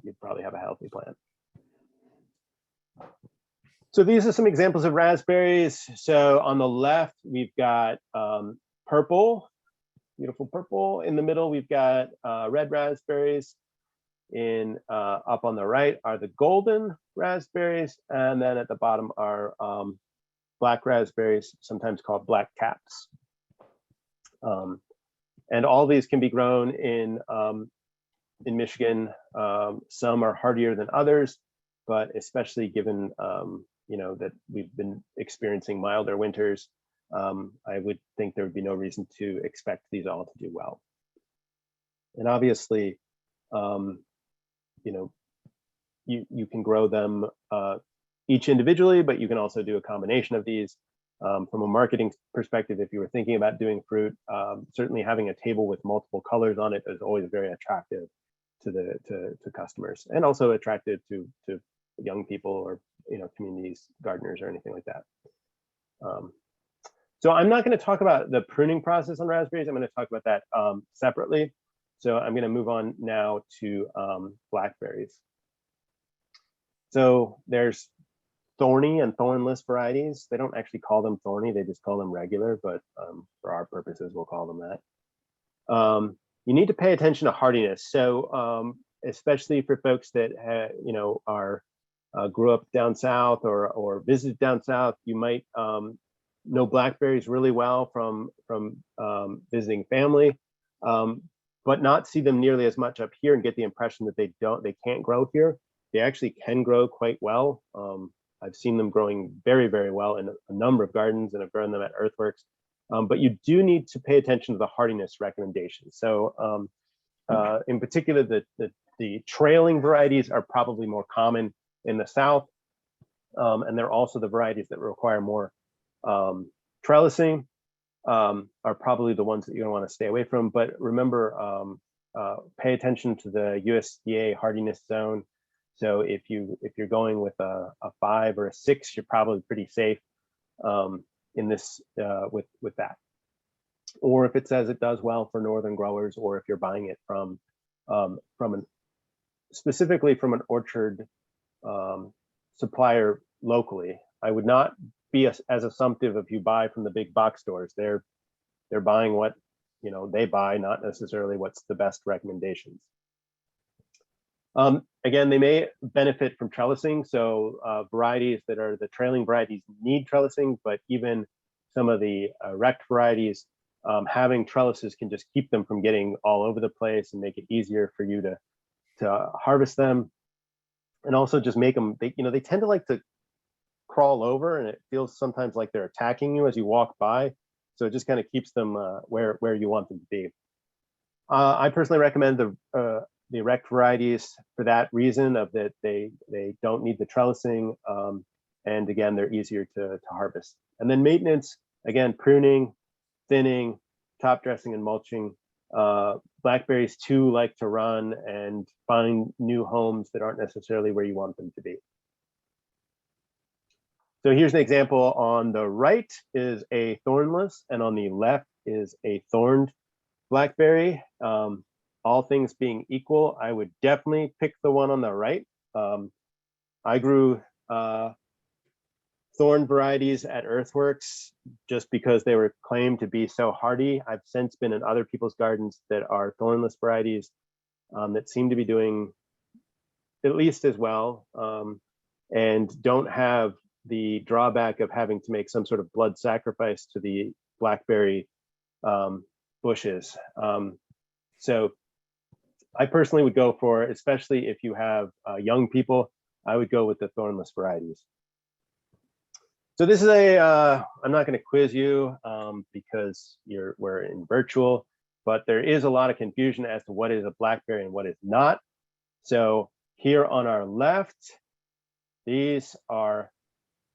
you probably have a healthy plant. So these are some examples of raspberries. So on the left, we've got purple, beautiful purple. In the middle, we've got red raspberries. Up on the right are the golden raspberries, and then at the bottom are black raspberries, sometimes called black caps. And all these can be grown in Michigan. Some are hardier than others, but especially given that we've been experiencing milder winters, I would think there would be no reason to expect these all to do well. And obviously, you can grow them each individually, but you can also do a combination of these. From a marketing perspective, if you were thinking about doing fruit, certainly having a table with multiple colors on it is always very attractive to customers, and also attractive to young people or communities, gardeners, or anything like that. So I'm not going to talk about the pruning process on raspberries. I'm going to talk about that separately. So I'm going to move on now to blackberries. So there's thorny and thornless varieties. They don't actually call them thorny, they just call them regular, but for our purposes, we'll call them that. You need to pay attention to hardiness. So especially for folks that grew up down south or visited down south, you might know blackberries really well from visiting family, but not see them nearly as much up here and get the impression that they can't grow here. They actually can grow quite well. I've seen them growing very, very well in a number of gardens, and I've grown them at earthworks. But you do need to pay attention to the hardiness recommendations. So in particular, the trailing varieties are probably more common in the south. And they're also the varieties that require more trellising, are probably the ones that you're going to want to stay away from. But remember, pay attention to the USDA hardiness zone. So if you're going with a 5 or a 6, you're probably pretty safe in this with that. Or if it says it does well for northern growers, or if you're buying it specifically from an orchard supplier locally, I would not be as assumptive if you buy from the big box stores. They're buying what they buy, not necessarily what's the best recommendations. Again, they may benefit from trellising. So varieties that are the trailing varieties need trellising, but even some of the erect varieties, having trellises can just keep them from getting all over the place and make it easier for you to harvest them. And also just make them, they tend to like to crawl over, and it feels sometimes like they're attacking you as you walk by. So it just kind of keeps them where you want them to be. I personally recommend the the erect varieties for that reason of that they don't need the trellising, and again, they're easier to harvest. And then maintenance, again, pruning, thinning, top dressing, and mulching. Blackberries too like to run and find new homes that aren't necessarily where you want them to be. So here's an example. On the right is a thornless, and on the left is a thorned blackberry. All things being equal, I would definitely pick the one on the right. I grew thorn varieties at Earthworks just because they were claimed to be so hardy. I've since been in other people's gardens that are thornless varieties that seem to be doing at least as well, and don't have the drawback of having to make some sort of blood sacrifice to the blackberry bushes. So I personally would go for, especially if you have young people, I would go with the thornless varieties. So this is I'm not going to quiz you because we're in virtual, but there is a lot of confusion as to what is a blackberry and what is not. So here on our left, these are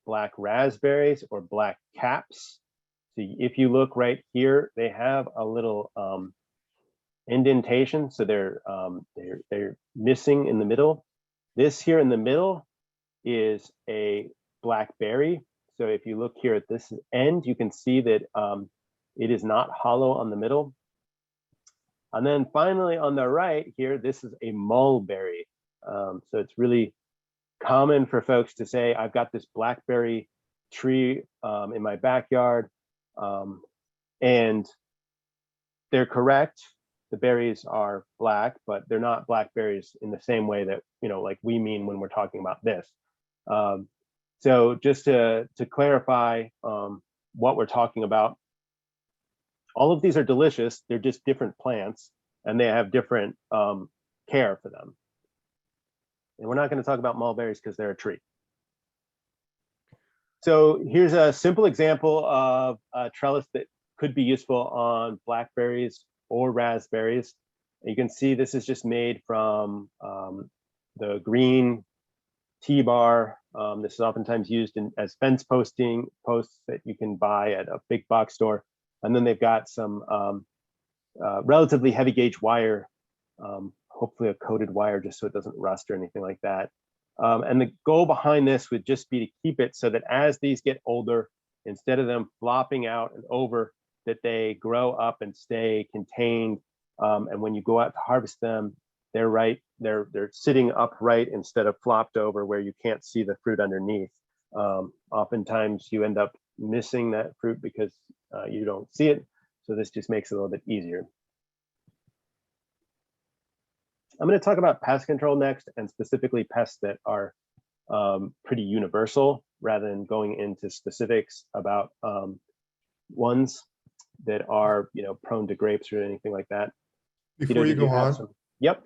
black raspberries or black caps. So if you look right here, they have a little indentation, so they're missing in the middle. This here in the middle is a blackberry. So if you look here at this end, you can see that it is not hollow on the middle. And then finally on the right here, this is a mulberry. So it's really common for folks to say, I've got this blackberry tree in my backyard, and they're correct. The berries are black, but they're not blackberries in the same way that, like we mean when we're talking about this. So just to clarify what we're talking about, all of these are delicious. They're just different plants, and they have different care for them. And we're not going to talk about mulberries because they're a tree. So here's a simple example of a trellis that could be useful on blackberries or raspberries. You can see this is just made from the green T-bar. This is oftentimes used as fence posts that you can buy at a big box store. And then they've got some relatively heavy gauge wire, hopefully a coated wire just so it doesn't rust or anything like that. And the goal behind this would just be to keep it so that as these get older, instead of them flopping out and over, that they grow up and stay contained. And when you go out to harvest them, they're sitting upright instead of flopped over where you can't see the fruit underneath. Oftentimes you end up missing that fruit because you don't see it. So this just makes it a little bit easier. I'm going to talk about pest control next, and specifically pests that are pretty universal rather than going into specifics about ones that are prone to grapes or anything like that. Before you go on, Yep.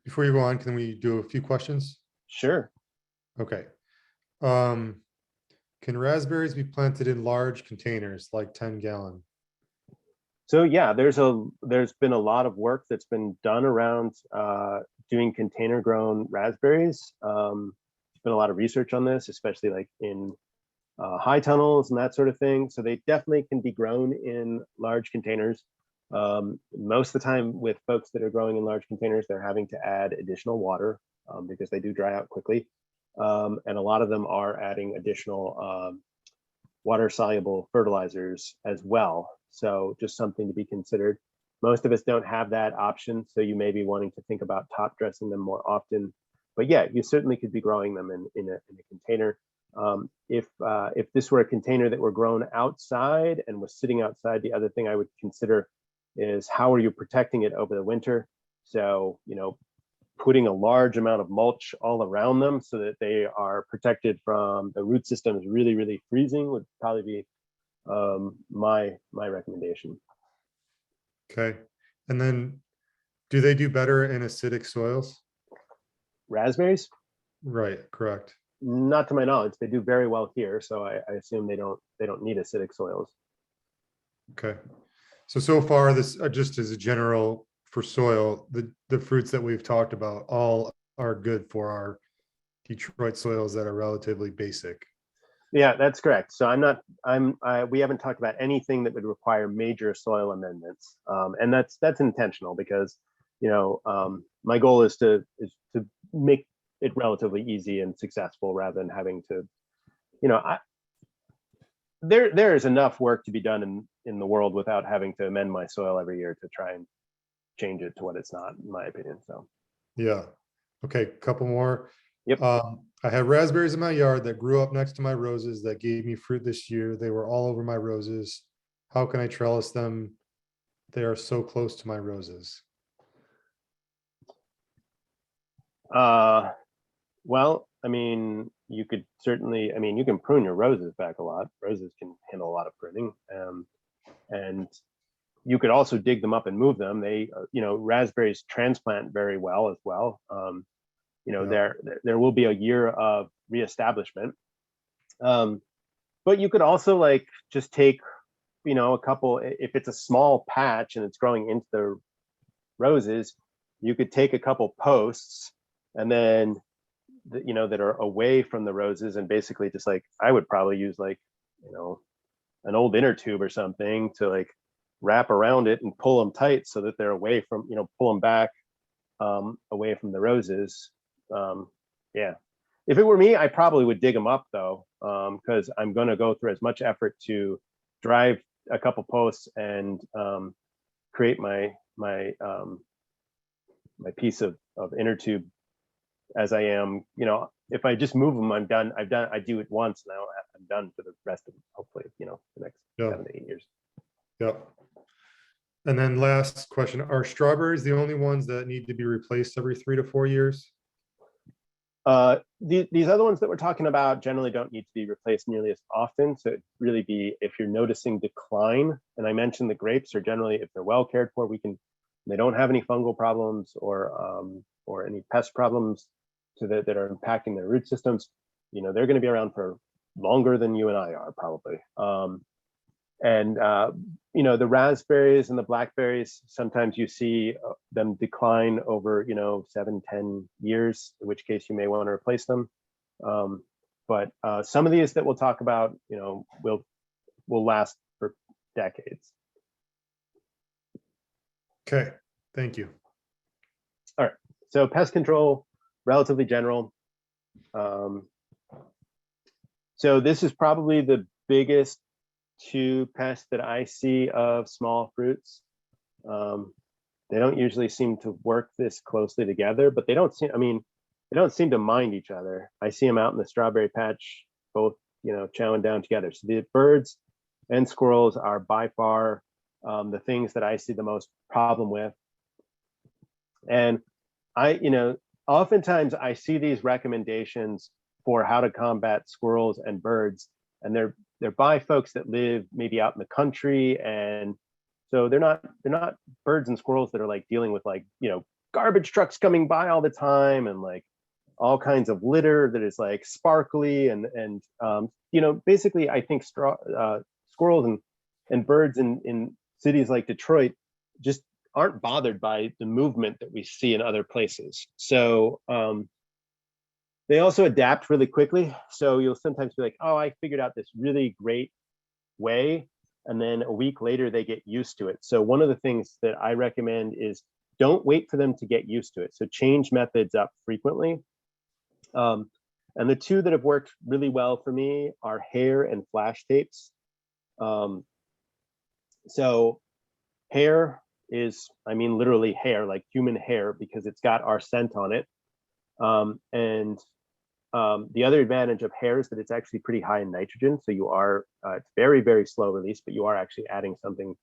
Before you go on, can we do a few questions? Sure. Okay. Can raspberries be planted in large containers like 10-gallon? So yeah, there's been a lot of work that's been done around doing container grown raspberries. There's been a lot of research on this, especially like in high tunnels and that sort of thing. So they definitely can be grown in large containers. Most of the time with folks that are growing in large containers, they're having to add additional water because they do dry out quickly. And a lot of them are adding additional water soluble fertilizers as well. So just something to be considered. Most of us don't have that option, so you may be wanting to think about top dressing them more often. But yeah, you certainly could be growing them in a container. If this were a container that were grown outside and was sitting outside, the other thing I would consider is how are you protecting it over the winter? So, putting a large amount of mulch all around them so that they are protected from the root systems really, really freezing would probably be my recommendation. Okay. And then do they do better in acidic soils? Raspberries? Right, correct. Not to my knowledge. They do very well here, so I assume they don't need acidic soils. Okay. So far this just as a general for soil, the fruits that we've talked about all are good for our Detroit soils that are relatively basic. Yeah, that's correct. So we haven't talked about anything that would require major soil amendments. And that's intentional because, my goal is to make it relatively easy and successful rather than having to, there is enough work to be done in the world without having to amend my soil every year to try and change it to what it's not, in my opinion. So Yeah. Okay, couple more. Yep. I have raspberries in my yard that grew up next to my roses that gave me fruit this year. They were all over my roses. How can I trellis them? They are so close to my roses. Well, I mean, you could certainly, you can prune your roses back a lot. Roses can handle a lot of pruning. And you could also dig them up and move them. They, raspberries transplant very well as well. Yeah. There will be a year of reestablishment. But you could also like just take, a couple, if it's a small patch and it's growing into the roses, you could take a couple posts and then, that are away from the roses and basically just like, I would probably use like, an old inner tube or something to like wrap around it and pull them tight so that they're away from, pull them back away from the roses. Yeah, if it were me, I probably would dig them up though, because I'm going to go through as much effort to drive a couple posts and create my piece of inner tube as I am. If I just move them, I'm done. I do it once now. I'm done for the rest of hopefully the next Yeah. 7 to 8 years. Yep. And then last question, are strawberries the only ones that need to be replaced every 3 to 4 years? These other ones that we're talking about generally don't need to be replaced nearly as often. So it'd really be if you're noticing decline. And I mentioned the grapes are generally, if they're well cared for, they don't have any fungal problems or any pest problems that are impacting their root systems. They're going to be around for longer than you and I are probably. The raspberries and the blackberries, sometimes you see them decline over 7-10 years, in which case you may want to replace them. But some of these that we'll talk about will last for decades. Okay, thank you. All right, so pest control, relatively general. So this is probably the biggest 2 pests that I see of small fruits. They don't usually seem to work this closely together, but they don't seem to mind each other. I see them out in the strawberry patch, both chowing down together. So the birds and squirrels are by far the things that I see the most problem with. And oftentimes I see these recommendations for how to combat squirrels and birds, and they're by folks that live maybe out in the country, and so they're not birds and squirrels that are like dealing with like garbage trucks coming by all the time and like all kinds of litter that is like sparkly and basically I think squirrels and birds in cities like Detroit just aren't bothered by the movement that we see in other places. So they also adapt really quickly. So you'll sometimes be like, oh, I figured out this really great way. And then a week later, they get used to it. So one of the things that I recommend is don't wait for them to get used to it. So change methods up frequently. And the 2 that have worked really well for me are hair and flash tapes. So hair is, literally hair, like human hair, because it's got our scent on it. The other advantage of hair is that it's actually pretty high in nitrogen. So you are, it's very, very slow release, but you are actually adding something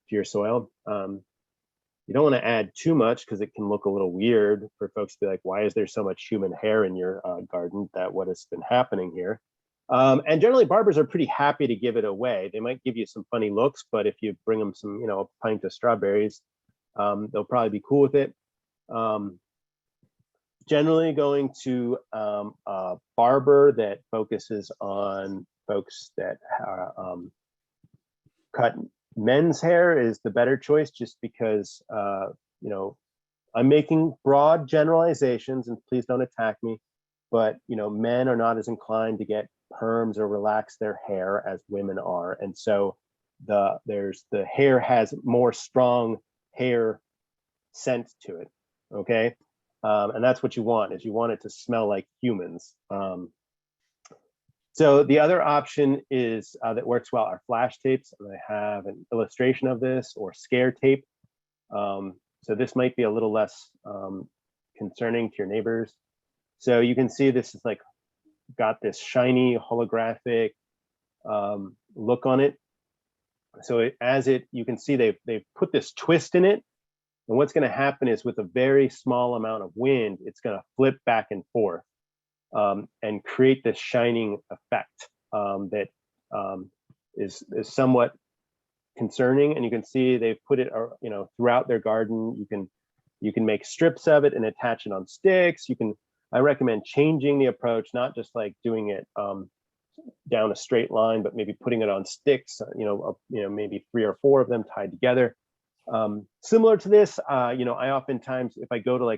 to your soil. You don't want to add too much because it can look a little weird for folks to be like, why is there so much human hair in your garden? What has been happening here? And generally barbers are pretty happy to give it away. They might give you some funny looks, but if you bring them some, a pint of strawberries, they'll probably be cool with it. Generally going to a barber that focuses on folks that cut men's hair is the better choice, just because you know, I'm making broad generalizations, and please don't attack me, but men are not as inclined to get perms or relax their hair as women are, and so the hair has more strong hair scent to it. Okay, and that's what you want, is you want it to smell like humans. So the other option is that works well are flash tapes, and I have an illustration of this, or scare tape. So this might be a little less concerning to your neighbors. So you can see this is like got this shiny holographic look on it. So you can see they've put this twist in it, and what's going to happen is with a very small amount of wind, it's going to flip back and forth and create this shining effect that is somewhat concerning. And you can see they've put it throughout their garden. You can make strips of it and attach it on sticks. I recommend changing the approach, not just like doing it down a straight line, but maybe putting it on sticks, maybe 3 or 4 of them tied together. Similar to this, I oftentimes, if I go to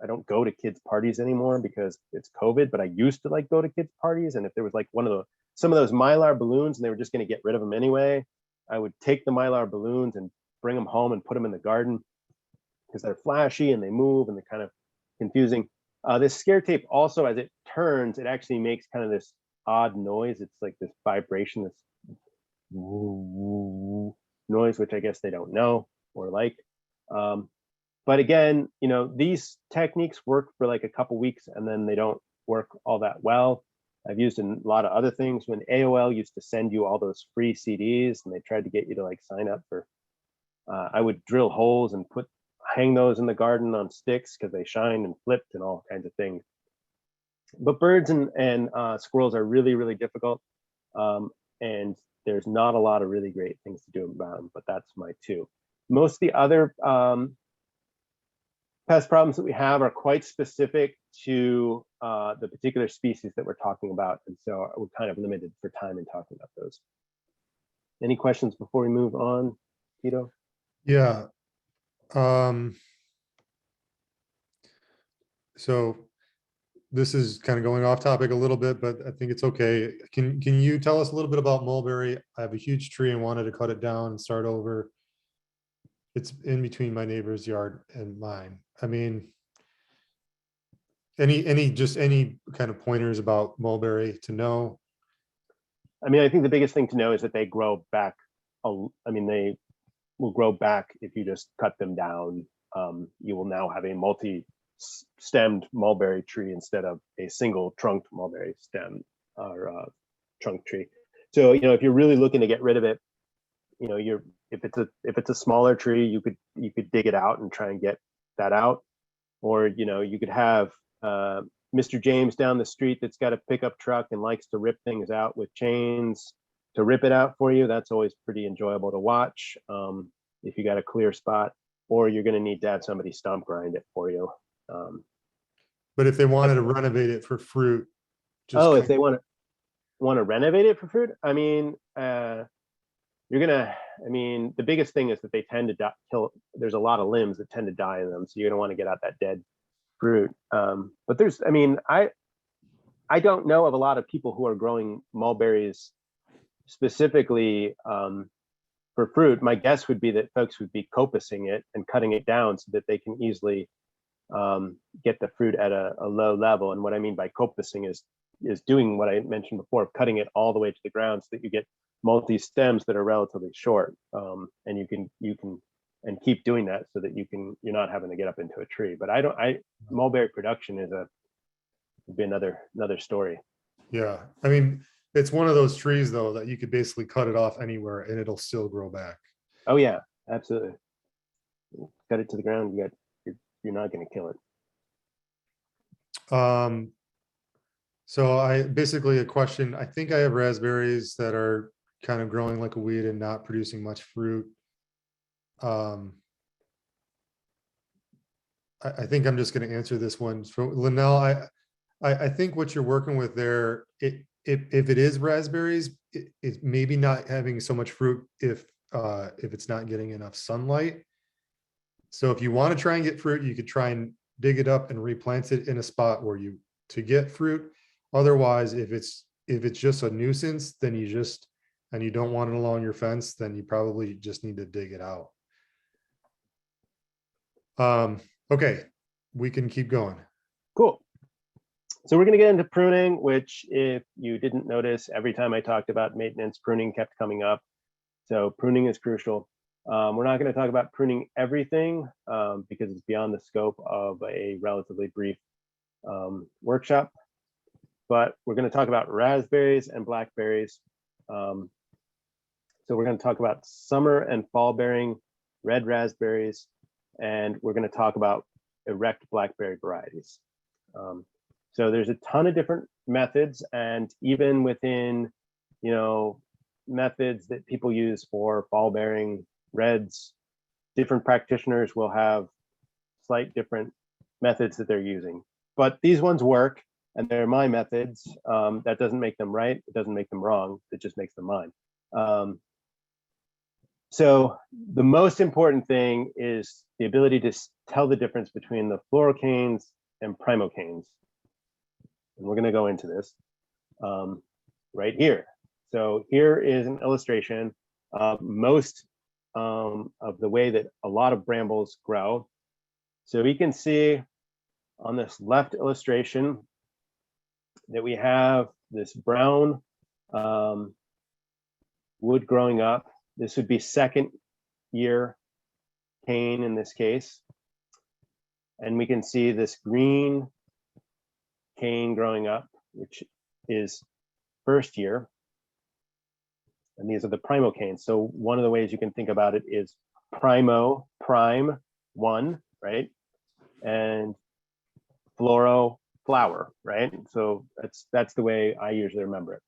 I don't go to kids' parties anymore because it's COVID, but I used to go to kids' parties. And if there was some of those Mylar balloons and they were just going to get rid of them anyway, I would take the Mylar balloons and bring them home and put them in the garden because they're flashy and they move and they're kind of confusing. This scare tape also, as it turns, it actually makes kind of this odd noise. It's like this vibration, this noise, which I guess they don't know or like. But again, these techniques work for like a couple weeks and then they don't work all that well. I've used in a lot of other things. When AOL used to send you all those free CDs and they tried to get you to sign up for, I would drill holes and hang those in the garden on sticks because they shine and flipped and all kinds of things. But birds and squirrels are really, really difficult. And there's not a lot of really great things to do about them, but that's my 2. Most of the other pest problems that we have are quite specific to the particular species that we're talking about. And so we're kind of limited for time in talking about those. Any questions before we move on, Tito? Yeah. So this is kind of going off topic a little bit, but I think it's okay. Can you tell us a little bit about mulberry? I have a huge tree and wanted to cut it down and start over. It's in between my neighbor's yard and mine. I mean, any kind of pointers about mulberry to know? I mean, I think the biggest thing to know is that they grow back. They will grow back if you just cut them down. You will now have a multi-stemmed mulberry tree instead of a single trunked mulberry stem or trunk tree. So if you're really looking to get rid of it, if it's a smaller tree, you could dig it out and try and get that out, or you could have Mr. James down the street that's got a pickup truck and likes to rip things out with chains to rip it out for you. That's always pretty enjoyable to watch if you got a clear spot, or you're going to need to have somebody stump grind it for you. But if they wanted to renovate it for fruit, if they want to renovate it for fruit, the biggest thing is that they tend to kill. There's a lot of limbs that tend to die in them, so you're going to want to get out that dead fruit. But I don't know of a lot of people who are growing mulberries specifically for fruit. My guess would be that folks would be coppicing it and cutting it down so that they can easily get the fruit at a low level. And what I mean by coppicing is doing what I mentioned before, of cutting it all the way to the ground so that you get multi stems that are relatively short, and you can and keep doing that so that you're not having to get up into a tree. But mulberry production would be another story. Yeah, I mean, it's one of those trees though that you could basically cut it off anywhere and it'll still grow back. Oh yeah, absolutely. Cut it to the ground, you're not going to kill it. So I basically a question. I think I have raspberries that are kind of growing like a weed and not producing much fruit. I think I'm just going to answer this one. So Linnell, I think what you're working with there, if it is raspberries, it's maybe not having so much fruit if it's not getting enough sunlight. So if you want to try and get fruit, you could try and dig it up and replant it in a spot where you to get fruit. Otherwise, if it's just a nuisance, then and you don't want it along your fence, then you probably just need to dig it out. Okay, we can keep going. Cool. So we're going to get into pruning, which if you didn't notice, every time I talked about maintenance, pruning kept coming up. So pruning is crucial. We're not going to talk about pruning everything because it's beyond the scope of a relatively brief workshop. But we're going to talk about raspberries and blackberries. So we're going to talk about summer and fall bearing red raspberries, and we're going to talk about erect blackberry varieties. So there's a ton of different methods, and even within, methods that people use for fall bearing reds, different practitioners will have slight different methods that they're using. But these ones work, and they're my methods. That doesn't make them right. It doesn't make them wrong. It just makes them mine. So the most important thing is the ability to tell the difference between the Fluorocanes and Primocanes. And we're going to go into this right here. So here is an illustration of most of the way that a lot of brambles grow. So we can see on this left illustration that we have this brown wood growing up. This would be second year cane in this case. And we can see this green cane growing up, which is first year. And these are the Primocanes. So one of the ways you can think about it is prime 1, right? And floro, flower, right? So that's the way I usually remember it.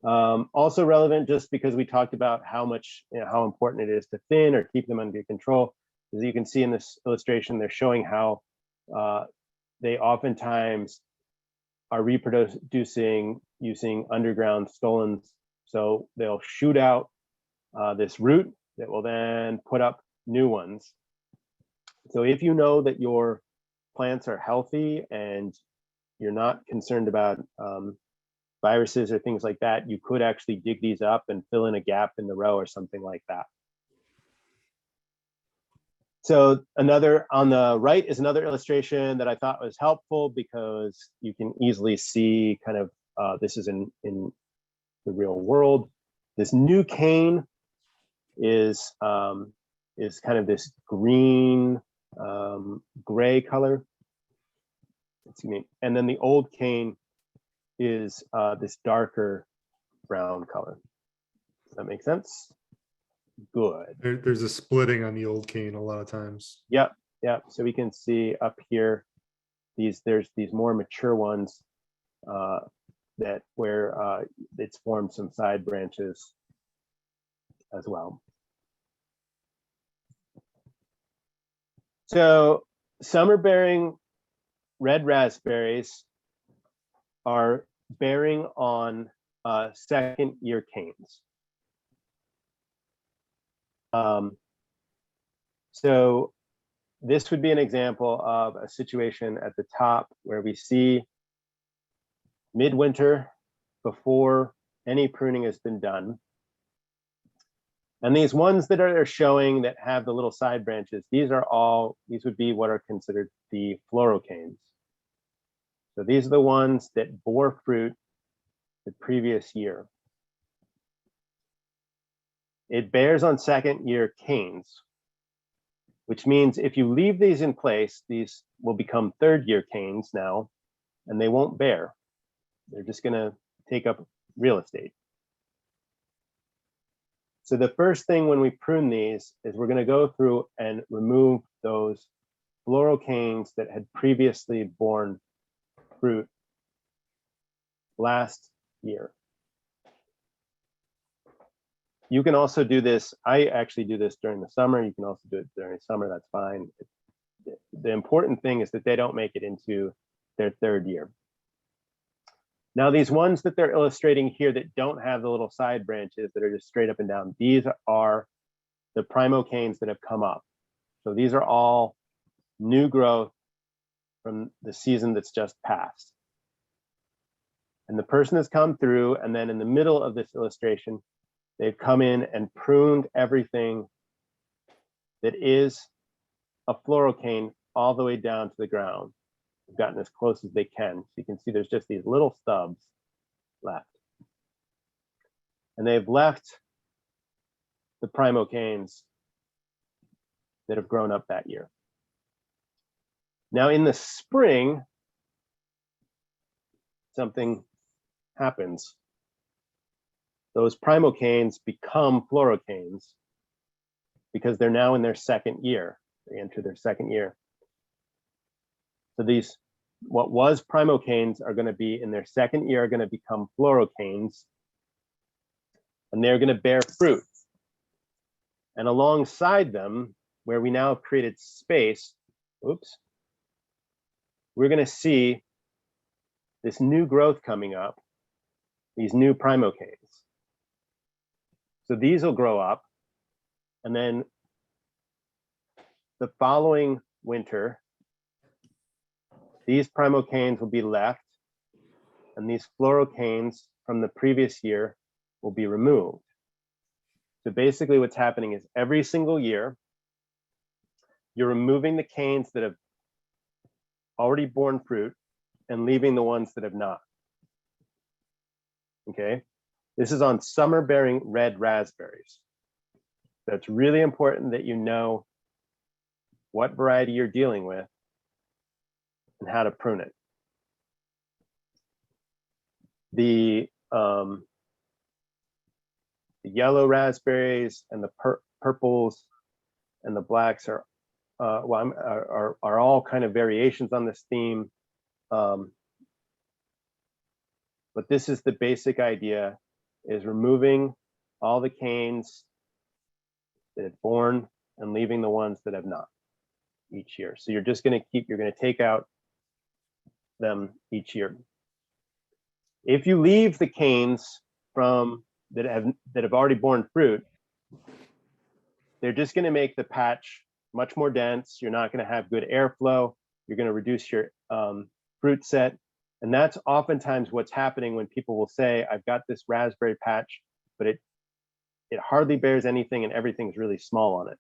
Also relevant, just because we talked about how much, how important it is to thin or keep them under control. As you can see in this illustration, they're showing how they oftentimes are reproducing using underground stolons. So they'll shoot out this root that will then put up new ones. So if you know that your plants are healthy and you're not concerned about viruses or things like that, you could actually dig these up and fill in a gap in the row or something like that. So another on the right is another illustration that I thought was helpful because you can easily see kind of this is in the real world. This new cane is kind of this green gray color. Excuse me. And then the old cane is this darker brown color. Does that make sense? Good. There's a splitting on the old cane a lot of times. Yep. So we can see up here, there's these more mature ones that where it's formed some side branches as well. So summer bearing red raspberries are bearing on second year canes. So this would be an example of a situation at the top where we see midwinter before any pruning has been done. And these ones that are showing that have the little side branches, these would be what are considered the Fluorocanes. So these are the ones that bore fruit the previous year. It bears on second year canes, which means if you leave these in place, these will become third year canes now, and they won't bear. They're just going to take up real estate. So the first thing when we prune these is we're going to go through and remove those Fluorocanes that had previously borne fruit last year. You can also do this. I actually do this during the summer. You can also do it during summer. That's fine. The important thing is that they don't make it into their third year. Now, these ones that they're illustrating here that don't have the little side branches that are just straight up and down, these are the Primocanes that have come up. So these are all new growth from the season that's just passed. And the person has come through, and then in the middle of this illustration, they've come in and pruned everything that is a fluorocane all the way down to the ground. They've gotten as close as they can. So you can see there's just these little stubs left. And they've left the primocanes that have grown up that year. Now in the spring, something happens. Those primocanes become fluorocanes because they're now in their second year. They enter their second year. So these, what was primocanes are going to be in their second year, are going to become fluorocanes, and they're going to bear fruit. And alongside them, where we now have created space, oops, we're going to see this new growth coming up, these new primocanes. So these will grow up, and then the following winter, these primocanes will be left, and these fluorocanes from the previous year will be removed. So basically what's happening is every single year, you're removing the canes that have already borne fruit and leaving the ones that have not. Okay, this is on summer bearing red raspberries. So it's really important that you know what variety you're dealing with and how to prune it. The yellow raspberries and the purples and the blacks are all kind of variations on this theme. But this is the basic idea, is removing all the canes that have borne and leaving the ones that have not each year. So you're just going to you're going to take out them each year. If you leave the canes from that have already borne fruit, they're just going to make the patch much more dense. You're not going to have good airflow. You're going to reduce your fruit set. And that's oftentimes what's happening when people will say, I've got this raspberry patch, but it hardly bears anything and everything's really small on it.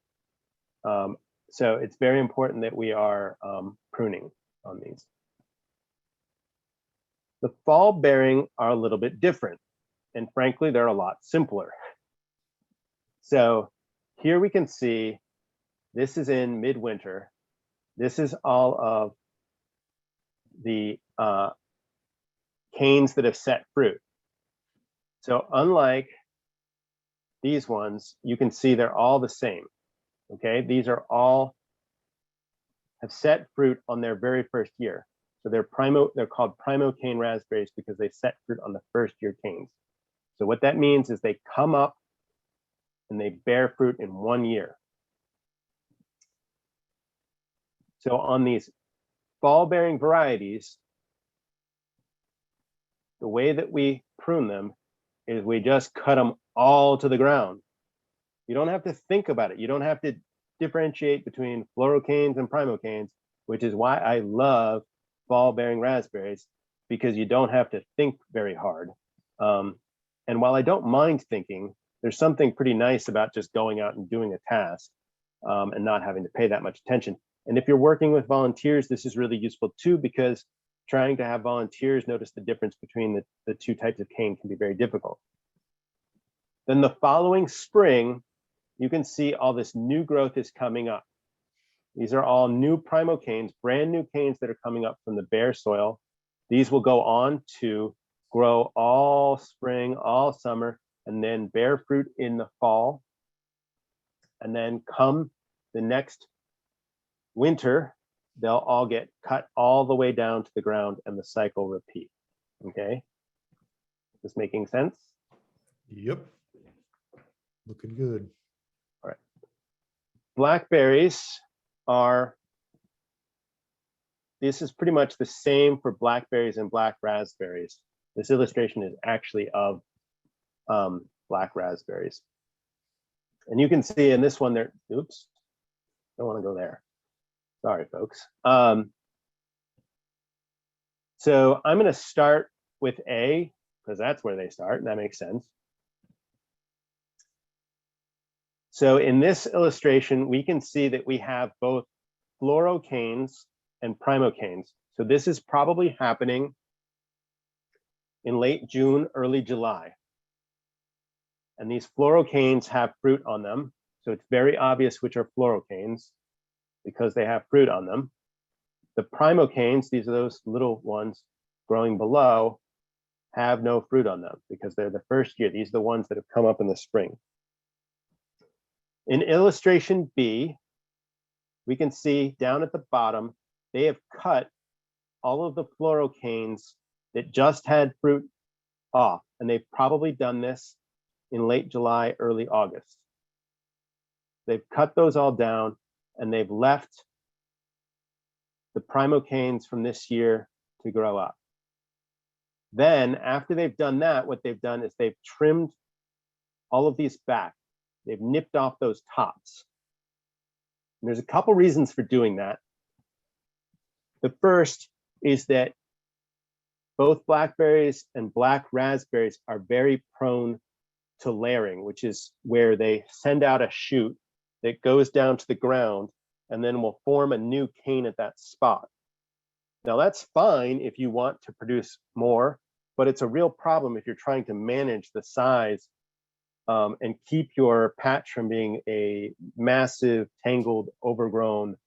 So it's very important that we are pruning on these. The fall bearing are a little bit different, and frankly, they're a lot simpler. So here we can see, this is in midwinter. This is all of the canes that have set fruit. So unlike these ones, you can see they're all the same. Okay, these are all have set fruit on their very first year. So they're called Primocane Raspberries because they set fruit on the first year canes. So what that means is they come up and they bear fruit in 1 year. So on these fall bearing varieties, the way that we prune them is we just cut them all to the ground. You don't have to think about it. You don't have to differentiate between fluorocanes and primocanes, which is why I love fall bearing raspberries, because you don't have to think very hard. And while I don't mind thinking, there's something pretty nice about just going out and doing a task and not having to pay that much attention. And if you're working with volunteers, this is really useful too, because trying to have volunteers notice the difference between the two types of cane can be very difficult. Then the following spring, you can see all this new growth is coming up. These are all new primocanes, brand new canes that are coming up from the bare soil. These will go on to grow all spring, all summer, and then bear fruit in the fall. And then come the next winter, they'll all get cut all the way down to the ground and the cycle repeat. Okay, is this making sense? Yep. Looking good. All right. Blackberries are, this is pretty much the same for blackberries and black raspberries. This illustration is actually of black raspberries. And you can see in this one there, oops, don't want to go there. Sorry, folks. So I'm going to start with A, because that's where they start, and that makes sense. So in this illustration, we can see that we have both Fluorocanes and Primocanes. So this is probably happening in late June, early July. And these Fluorocanes have fruit on them. So it's very obvious which are Fluorocanes because they have fruit on them. The Primocanes, these are those little ones growing below, have no fruit on them because they're the first year. These are the ones that have come up in the spring. In illustration B, we can see down at the bottom, they have cut all of the Fluorocanes that just had fruit off, and they've probably done this in late July, early August. They've cut those all down, and they've left the Primocanes from this year to grow up. Then, after they've done that, what they've done is they've trimmed all of these back. They've nipped off those tops. And there's a couple reasons for doing that. The first is that both blackberries and black raspberries are very prone to layering, which is where they send out a shoot that goes down to the ground and then will form a new cane at that spot. Now that's fine if you want to produce more, but it's a real problem if you're trying to manage the size and keep your patch from being a massive, tangled, overgrown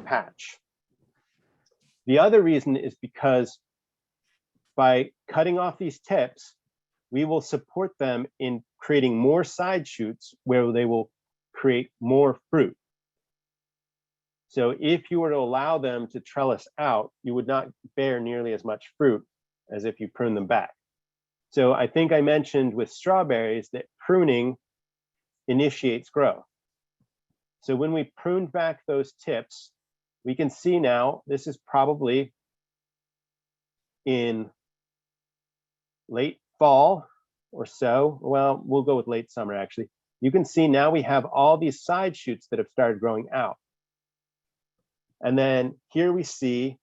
patch. The other reason is because by cutting off these tips, we will support them in creating more side shoots where they will create more fruit. So if you were to allow them to trellis out, you would not bear nearly as much fruit as if you prune them back. So I think I mentioned with strawberries that pruning initiates growth. So when we pruned back those tips, we can see now this is probably in late fall or so. Well, we'll go with late summer actually. You can see now we have all these side shoots that have started growing out. And then here we see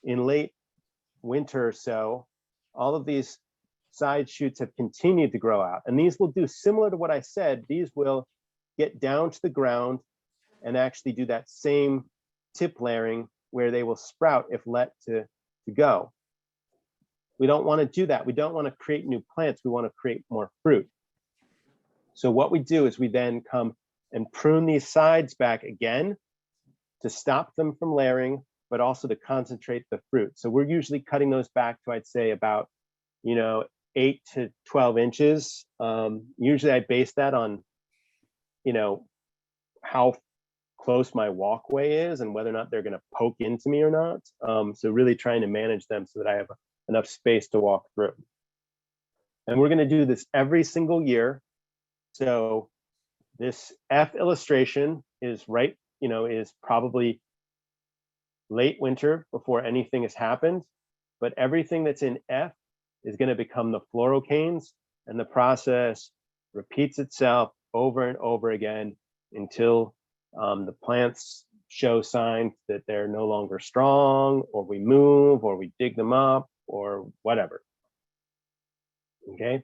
in late winter or so, all of these side shoots have continued to grow out. And these will do similar to what I said. These will get down to the ground and actually do that same tip layering where they will sprout if let to go. We don't want to do that. We don't want to create new plants. We want to create more fruit. So what we do is we then come and prune these sides back again to stop them from layering, but also to concentrate the fruit. So we're usually cutting those back to, I'd say, about 8 to 12 inches. Usually I base that on, how close my walkway is and whether or not they're going to poke into me or not. So really trying to manage them so that I have enough space to walk through. And we're going to do this every single year. So this F illustration is is probably late winter before anything has happened, but everything that's in F is going to become the Fluorocanes, and the process repeats itself over and over again until the plants show signs that they're no longer strong, or we move, or we dig them up, or whatever. Okay.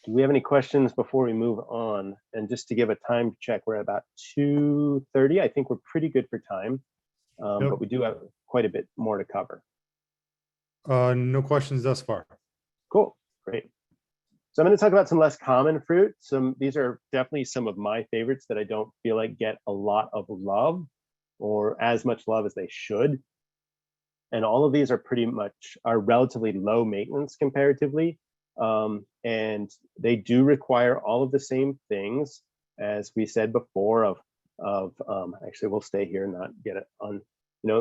Do we have any questions before we move on? And just to give a time check, we're at about 2:30. I think we're pretty good for time, Yep. but we do have quite a bit more to cover. No questions thus far. Cool, great. So I'm going to talk about some less common fruit. These are definitely some of my favorites that I don't feel like get a lot of love or as much love as they should. And all of these are relatively low maintenance comparatively. And they do require all of the same things as we said before actually we'll stay here and not get it on,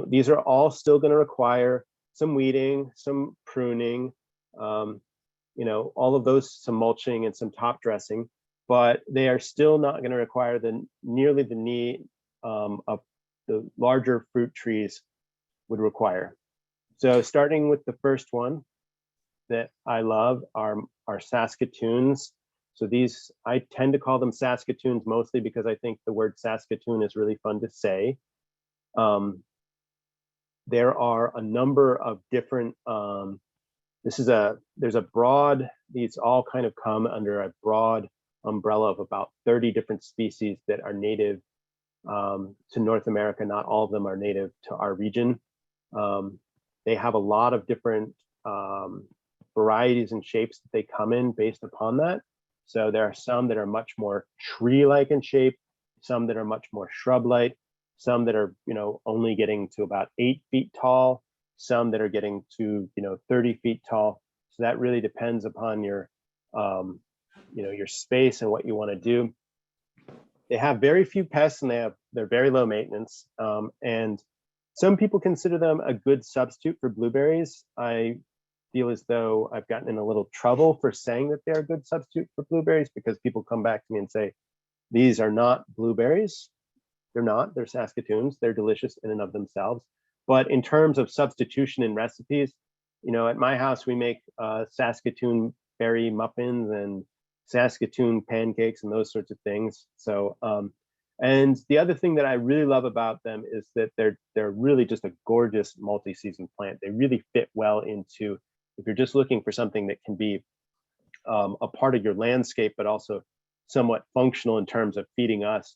these are all still going to require some weeding, some pruning, all of those, some mulching and some top dressing, but they are still not going to require nearly the need of the larger fruit trees would require. So starting with the first one that I love are Saskatoons. So these, I tend to call them Saskatoons mostly because I think the word Saskatoon is really fun to say. There are a number of different, there's a broad, these all kind of come under a broad umbrella of about 30 different species that are native to North America. Not all of them are native to our region. They have a lot of different varieties and shapes that they come in based upon that. So there are some that are much more tree-like in shape, some that are much more shrub-like, some that are, only getting to about 8 feet tall, some that are getting to, 30 feet tall. So that really depends upon your, your space and what you want to do. They have very few pests and they're very low maintenance. And some people consider them a good substitute for blueberries. I feel as though I've gotten in a little trouble for saying that they're a good substitute for blueberries because people come back to me and say, these are not blueberries. They're not, they're Saskatoons. They're delicious in and of themselves. But in terms of substitution in recipes, at my house, we make Saskatoon berry muffins and Saskatoon pancakes and those sorts of things. So, and the other thing that I really love about them is that they're really just a gorgeous multi-season plant. They really fit well into, if you're just looking for something that can be a part of your landscape, but also somewhat functional in terms of feeding us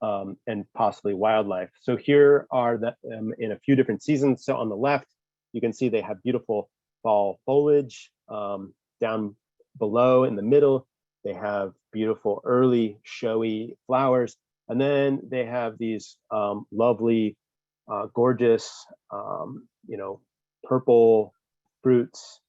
and possibly wildlife. So here are them in a few different seasons. So on the left, you can see they have beautiful fall foliage. Down below in the middle, they have beautiful early showy flowers. And then they have these lovely, gorgeous, purple fruits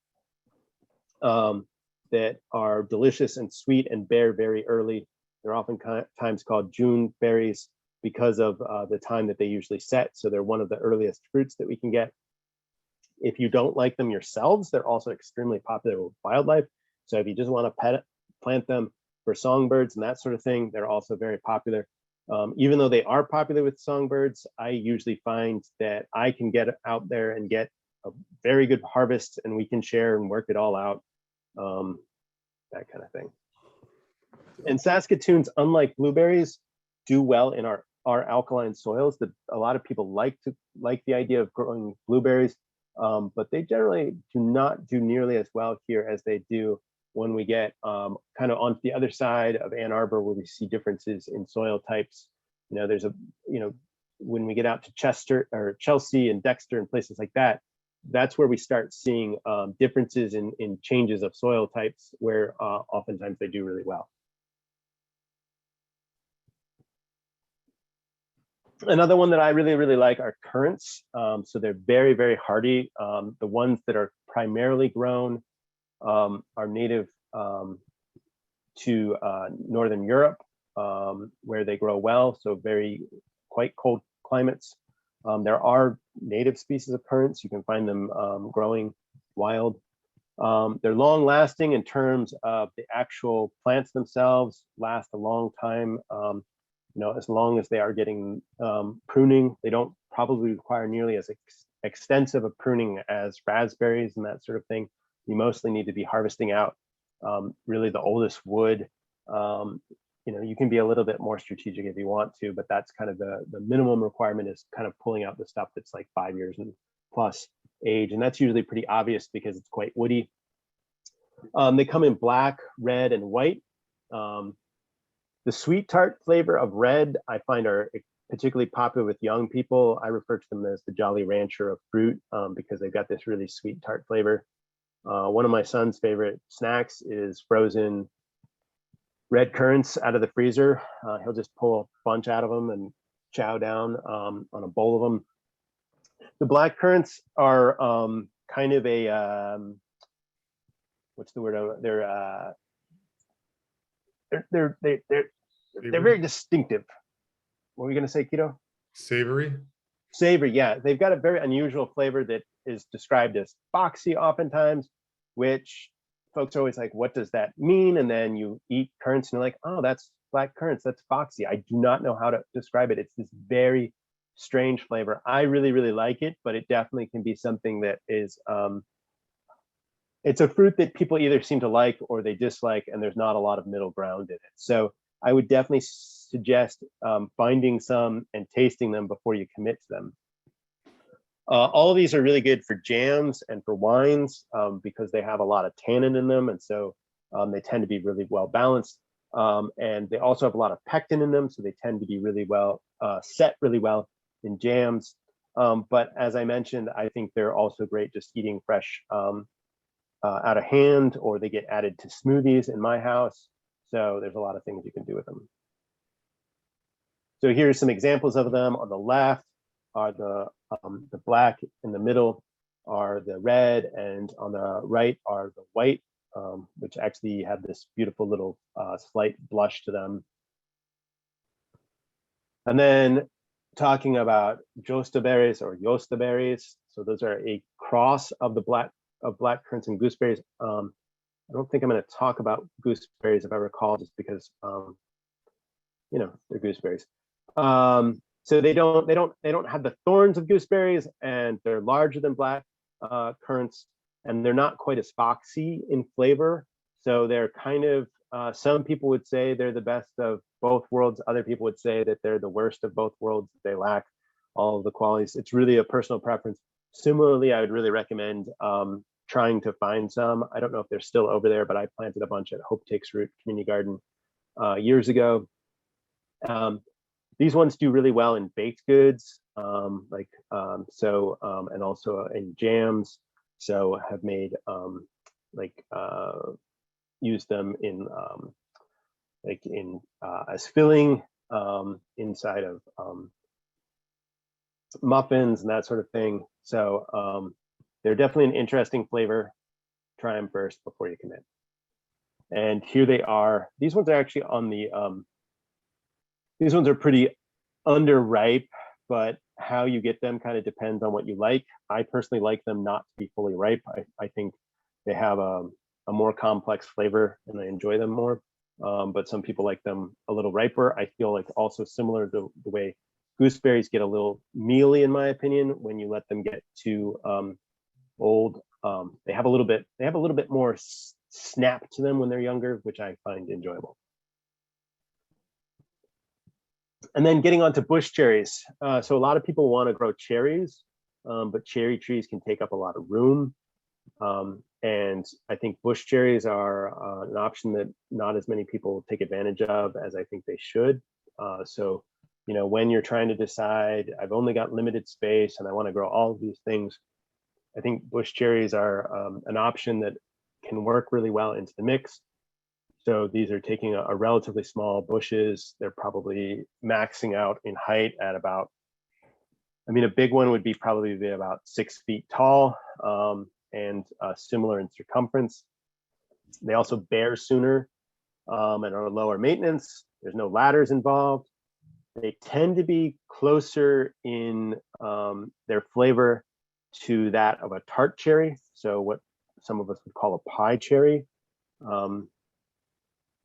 that are delicious and sweet and bear very early. They're oftentimes called June berries because of the time that they usually set. So they're one of the earliest fruits that we can get. If you don't like them yourselves, they're also extremely popular with wildlife. So if you just want to plant them for songbirds and that sort of thing, they're also very popular. Even though they are popular with songbirds, I usually find that I can get out there and get a very good harvest and we can share and work it all out, that kind of thing. And Saskatoons, unlike blueberries, do well in our alkaline soils. A lot of people like the idea of growing blueberries, but they generally do not do nearly as well here as they do when we get kind of on the other side of Ann Arbor, where we see differences in soil types. There's when we get out to Chester or Chelsea and Dexter and places like that, that's where we start seeing differences in changes of soil types, where oftentimes they do really well. Another one that I really, really like are currants. So they're very, very hardy. The ones that are primarily grown are native to Northern Europe, where they grow well. So quite cold climates. There are native species of currants. You can find them growing wild. They're long lasting in terms of the actual plants themselves, last a long time. As long as they are getting pruning, they don't probably require nearly as extensive a pruning as raspberries and that sort of thing. You mostly need to be harvesting out really the oldest wood. You can be a little bit more strategic if you want to, but that's kind of the minimum requirement, is kind of pulling out the stuff that's like 5 years and plus age. And that's usually pretty obvious because it's quite woody. They come in black, red, and white. The sweet tart flavor of red, I find, are particularly popular with young people. I refer to them as the Jolly Rancher of fruit because they've got this really sweet tart flavor. One of my son's favorite snacks is frozen red currants out of the freezer. He'll just pull a bunch out of them and chow down on a bowl of them. The black currants are kind of a, what's the word? They're very distinctive. What were you going to say, Keto? Savory. Savory, yeah. They've got a very unusual flavor that is described as foxy oftentimes, which folks are always like, what does that mean? And then you eat currants and you're like, oh, that's black currants, that's foxy. I do not know how to describe it. It's this very strange flavor. I really, really like it, but it definitely can be something that is it's a fruit that people either seem to like or they dislike, and there's not a lot of middle ground in it. So I would definitely suggest finding some and tasting them before you commit to them. All of these are really good for jams and for wines because they have a lot of tannin in them, and so they tend to be really well balanced. And they also have a lot of pectin in them, so they tend to be really well set really well in jams. But as I mentioned, I think they're also great just eating fresh out of hand, or they get added to smoothies in my house. So there's a lot of things you can do with them. So here's some examples of them. On the left are the black, in the middle are the red, and on the right are the white, which actually have this beautiful little slight blush to them. And then talking about Josta Berries or Josta Berries. So those are a cross of the black currants and gooseberries. I don't think I'm going to talk about gooseberries if I recall, just because you know, they're gooseberries. So they don't have the thorns of gooseberries, and they're larger than black currants, and they're not quite as foxy in flavor. So they're kind of some people would say they're the best of both worlds. Other people would say that they're the worst of both worlds. They lack all of the qualities. It's really a personal preference. Similarly, I would really recommend trying to find some. I don't know if they're still over there, but I planted a bunch at Hope Takes Root Community Garden years ago. These ones do really well in baked goods, and also in jams. So have made use them in as filling inside of muffins and that sort of thing. So they're definitely an interesting flavor. Try them first before you commit. And here they are. These ones are actually on the these ones are pretty underripe, but how you get them kind of depends on what you like. I personally like them not to be fully ripe. I think they have a more complex flavor and I enjoy them more. But some people like them a little riper. I feel like also similar to the way gooseberries get a little mealy, in my opinion, when you let them get too old. They have a little bit more snap to them when they're younger, which I find enjoyable. And then getting on to bush cherries. So a lot of people want to grow cherries, but cherry trees can take up a lot of room. And I think bush cherries are an option that not as many people take advantage of as I think they should. So, you know, when you're trying to decide, I've only got limited space and I want to grow all of these things, I think bush cherries are an option that can work really well into the mix. So these are taking a relatively small bushes. They're probably maxing out in height at about, I mean, a big one would be probably be about 6 feet tall and similar in circumference. They also bear sooner and are lower maintenance. There's no ladders involved. They tend to be closer in their flavor to that of a tart cherry. So what some of us would call a pie cherry.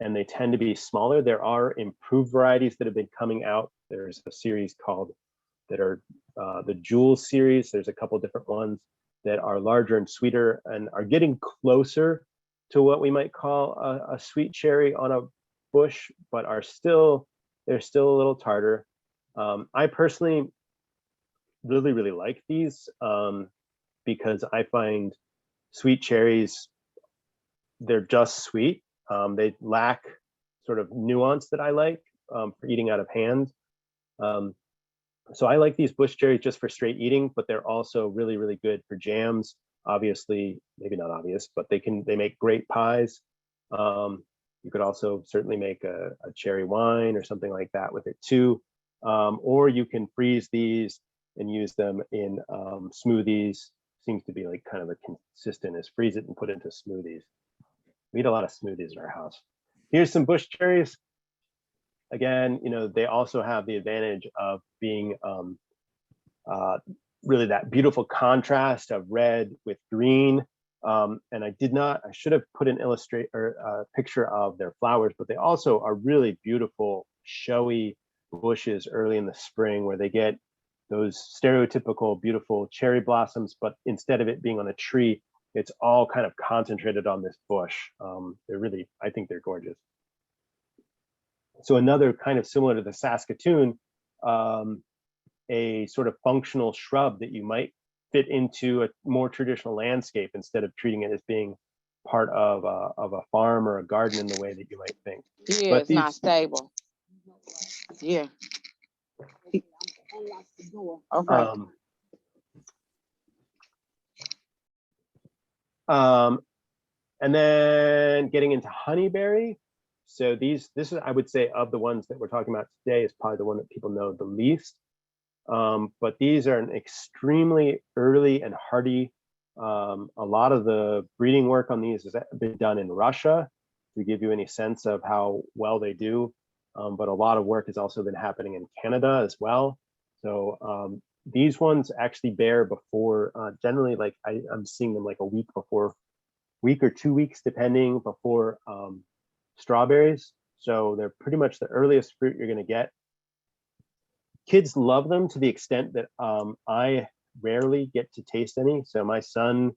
And they tend to be smaller. There are improved varieties that have been coming out. There's a series called that are the Jewel series. There's a couple different ones that are larger and sweeter and are getting closer to what we might call a sweet cherry on a bush, but are still, they're still a little tartar. I personally really like these because I find sweet cherries, they're just sweet. They lack sort of nuance that I like for eating out of hand. So I like these bush cherries just for straight eating, but they're also really good for jams. Obviously, maybe not obvious, but they make great pies. You could also certainly make a cherry wine or something like that with it too. Or you can freeze these and use them in smoothies. Seems to be like kind of a consistent as freeze it and put it into smoothies. We eat a lot of smoothies in our house. Here's some bush cherries. Again, you know, they also have the advantage of being really that beautiful contrast of red with green. And I should have put an picture of their flowers, but they also are really beautiful, showy bushes early in the spring where they get those stereotypical beautiful cherry blossoms, but instead of it being on a tree, it's all kind of concentrated on this bush. They're really, I think they're gorgeous. So another kind of similar to the Saskatoon, a sort of functional shrub that you might fit into a more traditional landscape instead of treating it as being part of a farm or a garden in the way that you might think. Yeah, But it's not stable. Yeah. Okay. And then getting into honeyberry. So this is, I would say, of the ones that we're talking about today, is probably the one that people know the least. But these are an extremely early and hardy. A lot of the breeding work on these has been done in Russia to give you any sense of how well they do. But a lot of work has also been happening in Canada as well. So these ones actually bear before, generally, like I'm seeing them like a week or 2 weeks, depending, before strawberries. So they're pretty much the earliest fruit you're going to get. Kids love them to the extent that I rarely get to taste any. So my son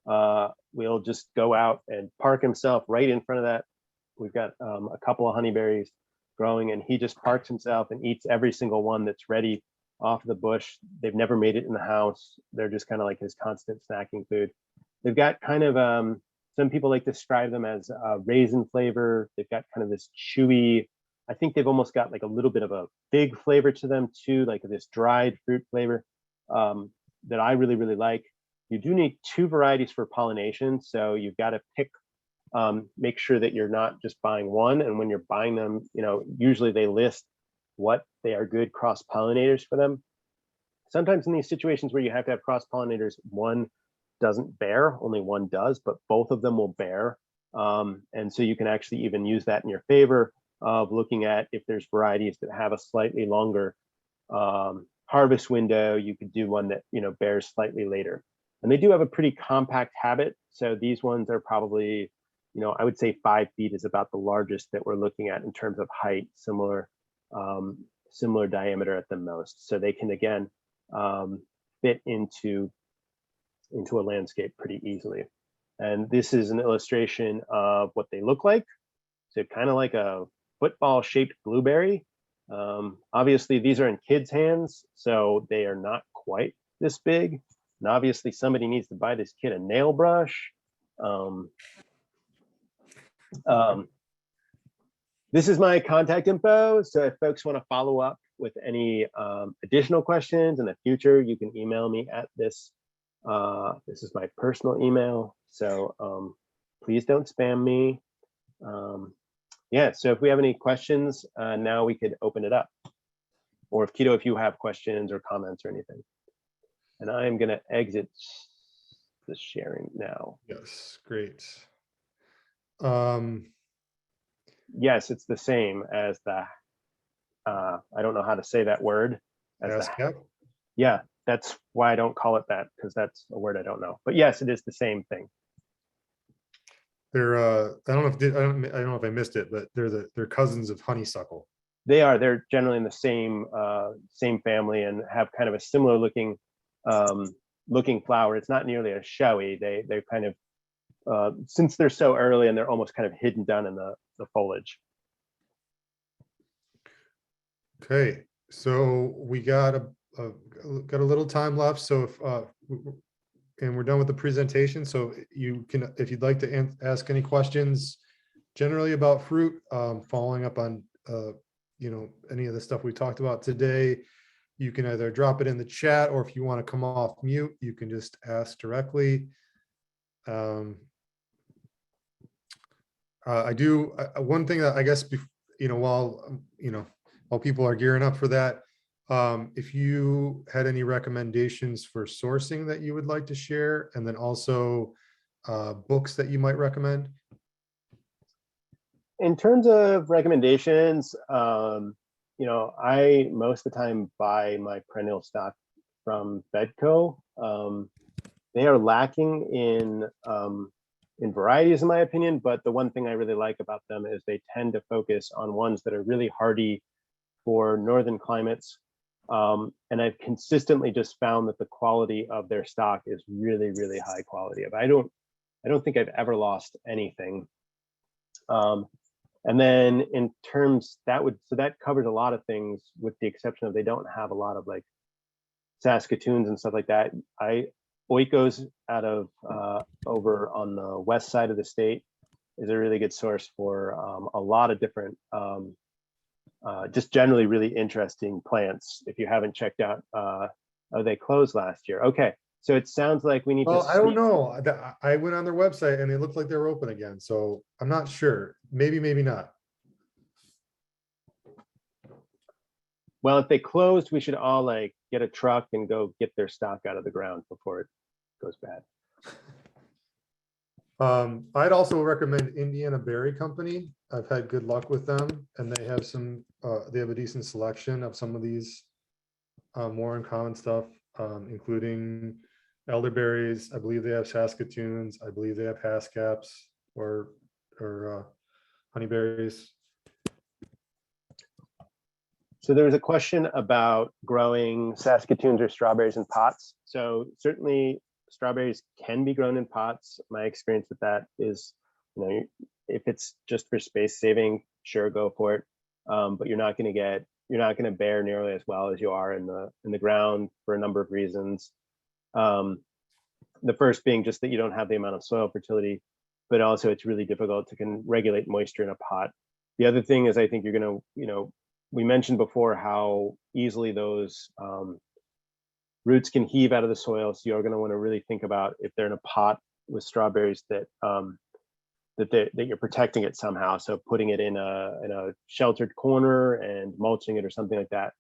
will just go out and park himself right in front of that. We've got a couple of honeyberries growing, and he just parks himself and eats every single one that's ready off the bush. They've never made it in the house. They're just kind of like his constant snacking food. They've got kind of, some people like to describe them as raisin flavor. They've got kind of this chewy, I think they've almost got like a little bit of a fig flavor to them too, like this dried fruit flavor that I really, really like. You do need 2 varieties for pollination. So you've got to pick, make sure that you're not just buying one. And when you're buying them, usually they list what they are good cross pollinators for them. Sometimes in these situations where you have to have cross pollinators, one doesn't bear, only one does, but both of them will bear. And so you can actually even use that in your favor of looking at if there's varieties that have a slightly longer harvest window. You could do one that bears slightly later. And they do have a pretty compact habit. So these ones are probably, I would say 5 feet is about the largest that we're looking at in terms of height, similar diameter at the most. So they can, again, fit into a landscape pretty easily. And this is an illustration of what they look like. So kind of like a football shaped blueberry. Obviously these are in kids' hands, so they are not quite this big. And obviously somebody needs to buy this kid a nail brush. This is my contact info. So if folks want to follow up with any additional questions in the future, you can email me at this. This is my personal email. So please don't spam me. Yeah, so if we have any questions, now we could open it up. Or if Keto, if you have questions or comments or anything. And I'm going to exit the sharing now. Yes, great. Yes, it's the same as the, I don't know how to say that word. Yeah, that's why I don't call it that, because that's a word I don't know. But yes, it is the same thing. They're I don't know if I missed it, but they're cousins of honeysuckle. They are. They're generally in the same family and have kind of a similar looking flower. It's not nearly as showy. They're kind of since they're so early and they're almost kind of hidden down in the foliage. Okay, so we got a little time left. So if and we're done with the presentation, so you can, if you'd like to ask any questions generally about fruit, following up on any of the stuff we talked about today, you can either drop it in the chat, or if you want to come off mute, you can just ask directly. I do one thing that I guess while people are gearing up for that, if you had any recommendations for sourcing that you would like to share, and then also books that you might recommend. In terms of recommendations, I most of the time buy my perennial stock from Bedco. They are lacking in varieties, in my opinion, but the one thing I really like about them is they tend to focus on ones that are really hardy for northern climates. And I've consistently just found that the quality of their stock is really, really high quality. I don't think I've ever lost anything. And then in terms so that covers a lot of things, with the exception of they don't have a lot of like Saskatoons and stuff like that. Oikos out of over on the west side of the state is a really good source for a lot of different just generally really interesting plants. If you haven't checked out, they closed last year. Okay, so it sounds like we need Well, to. I don't know. I went on their website and they looked like they were open again. So I'm not sure. Maybe, maybe not. Well, if they closed, we should all like get a truck and go get their stock out of the ground before it goes bad. I'd also recommend Indiana Berry Company. I've had good luck with them, and they have they have a decent selection of some of these more uncommon stuff, including elderberries. I believe they have Saskatoons. I believe they have Haskaps or honeyberries. So there was a question about growing Saskatoons or strawberries in pots. So certainly strawberries can be grown in pots. My experience with that is, if it's just for space saving, sure, go for it. But you're not going to bear nearly as well as you are in the ground for a number of reasons. The first being just that you don't have the amount of soil fertility, but also it's really difficult to regulate moisture in a pot. The other thing is, I think you're going to, we mentioned before how easily those roots can heave out of the soil. So you're going to want to really think about, if they're in a pot with strawberries, that that you're protecting it somehow. So putting it in a sheltered corner and mulching it or something like that.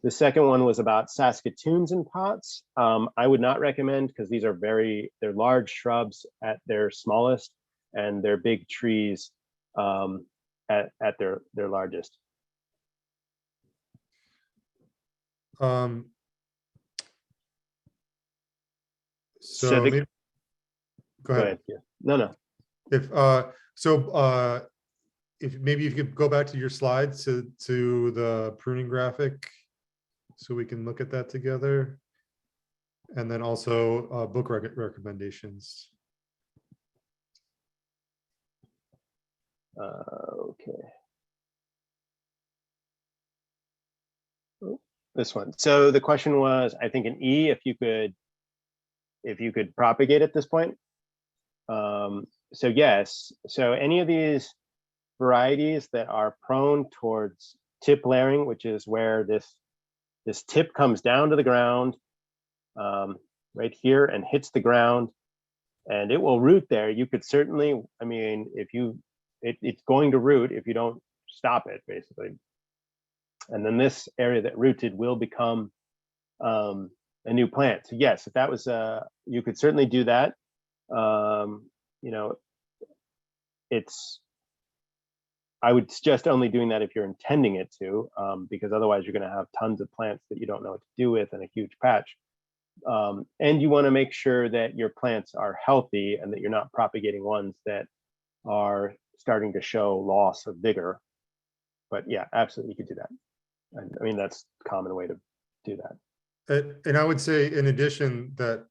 The second one was about Saskatoons in pots. I would not recommend, because these are they're large shrubs at their smallest, and they're big trees at their largest. So maybe, go ahead. Yeah. No. If maybe you could go back to your slides to the pruning graphic, so we can look at that together, and then also book recommendations. Okay. This one. So the question was, I think in E, if you could propagate at this point. So yes. So any of these varieties that are prone towards tip layering, which is where this tip comes down to the ground right here and hits the ground, and it will root there. You could certainly, I mean, it's going to root if you don't stop it, basically. And then this area that rooted will become a new plant. So yes, if that was you could certainly do that. I would suggest only doing that if you're intending it to, because otherwise you're going to have tons of plants that you don't know what to do with and a huge patch. And you want to make sure that your plants are healthy and that you're not propagating ones that are starting to show loss of vigor. But yeah, absolutely, you could do that. I mean, that's a common way to do that. And I would say, in addition, that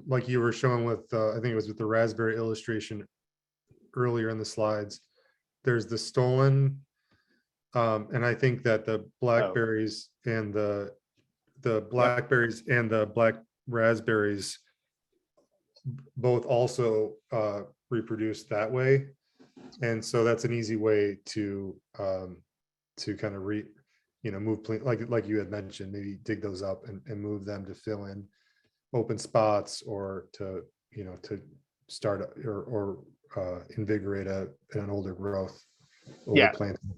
like you were showing with, I think it was with the raspberry illustration earlier in the slides, there's the stolen, and I think that the blackberries and the blackberries and the black raspberries both also reproduce that way, and so that's an easy way to kind of move like you had mentioned, maybe dig those up and move them to fill in open spots, or to start or invigorate an older growth over Yeah, planting.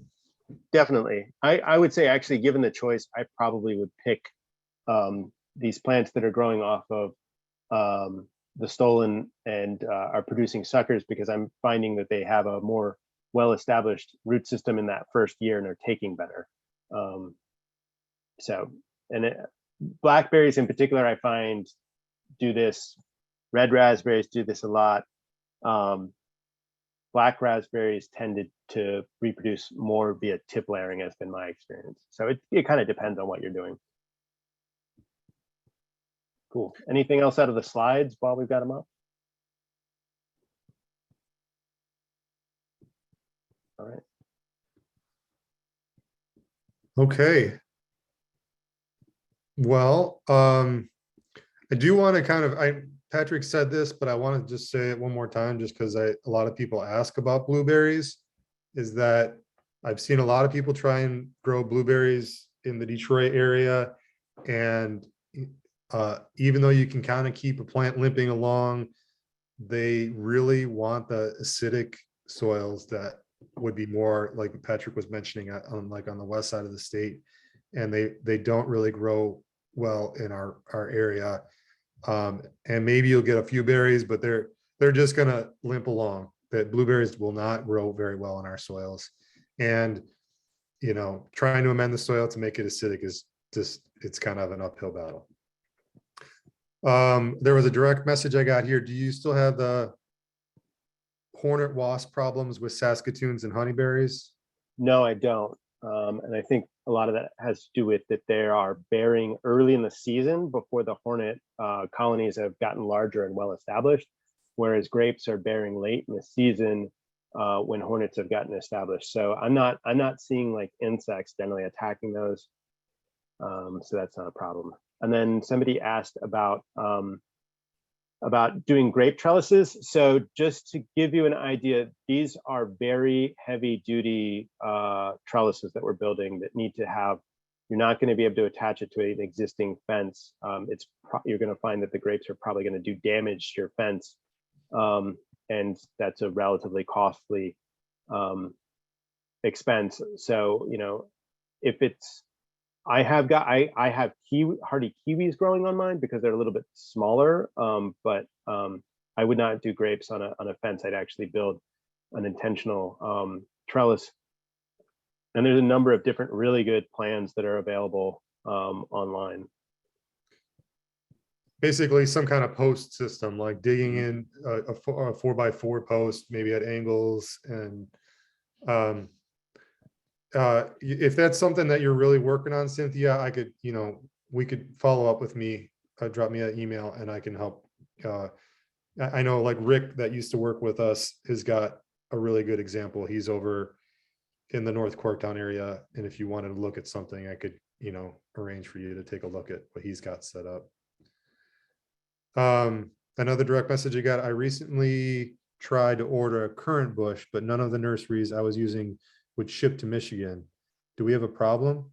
Definitely. I would say, actually, given the choice, I probably would pick these plants that are growing off of the stolen and are producing suckers, because I'm finding that they have a more well-established root system in that first year and are taking better. Blackberries in particular, I find, do this. Red raspberries do this a lot. black raspberries tended to reproduce more via tip layering, has been my experience. So it kind of depends on what you're doing. Cool. Anything else out of the slides while we've got them up? All right. Okay. Well, I do want to kind of, Patrick said this, but I want to just say it one more time, just because a lot of people ask about blueberries, is that I've seen a lot of people try and grow blueberries in the Detroit area. And even though you can kind of keep a plant limping along, they really want the acidic soils that would be more like Patrick was mentioning on the west side of the state. And they don't really grow well in our area. And maybe you'll get a few berries, but they're just gonna limp along. That blueberries will not grow very well in our soils. And trying to amend the soil to make it acidic is just, it's kind of an uphill battle. There was a direct message I got here. Do you still have the Hornet wasp problems with Saskatoons and honeyberries? No, I don't. And I think a lot of that has to do with that they are bearing early in the season before the Hornet colonies have gotten larger and well established, whereas grapes are bearing late in the season when Hornets have gotten established. So I'm not seeing like insects generally attacking those. So that's not a problem. And then somebody asked about doing grape trellises. So just to give you an idea, these are very heavy duty trellises that we're building that need to have, you're not going to be able to attach it to an existing fence. You're going to find that the grapes are probably going to do damage to your fence. And that's a relatively costly expense. So, if it's, I have hardy kiwis growing on mine because they're a little bit smaller, but I would not do grapes on a fence. I'd actually build an intentional trellis. And there's a number of different really good plans that are available online. Basically some kind of post system, like digging in a 4x4 post, maybe at angles. And if that's something that you're really working on, Cynthia, I could, we could follow up with me, drop me an email and I can help. I know like Rick that used to work with us has got a really good example. He's over in the North Corktown area. And if you wanted to look at something, I could, arrange for you to take a look at what he's got set up. Another direct message I got, I recently tried to order a currant bush, but none of the nurseries I was using would ship to Michigan. Do we have a problem?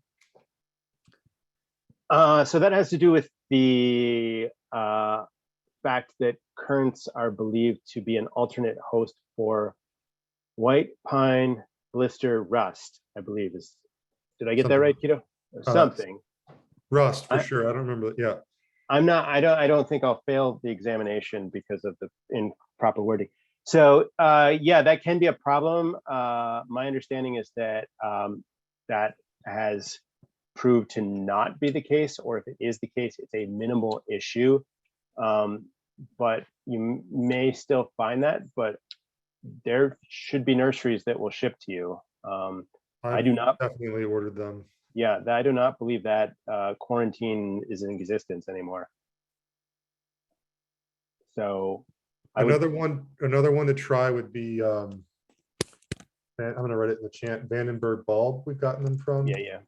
So that has to do with the fact that currants are believed to be an alternate host for white pine blister rust, I believe is, did I get that right, Keto? Or something. Rust for sure. I don't remember. Yeah. I don't think I'll fail the examination because of the improper wording. So yeah, that can be a problem. My understanding is that that has proved to not be the case, or if it is the case, it's a minimal issue. But you may still find that, but there should be nurseries that will ship to you. I do not definitely ordered them. Yeah, I do not believe that quarantine is in existence anymore. So another one to try would be I'm gonna write it in the chat, Vandenberg bulb. We've gotten them from. Yeah.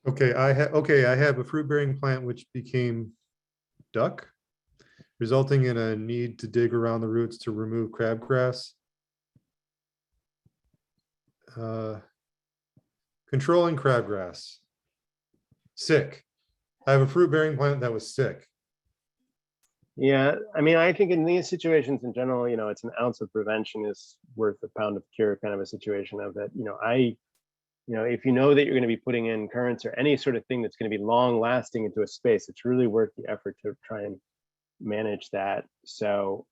Okay, I have a fruit bearing plant which became duck, resulting in a need to dig around the roots to remove crabgrass. Controlling crabgrass. Sick. I have a fruit bearing plant that was sick. Yeah, I mean, I think in these situations in general, it's an ounce of prevention is worth a pound of cure kind of a situation of that. If you know that you're going to be putting in currants or any sort of thing that's going to be long lasting into a space, it's really worth the effort to try and manage that. So,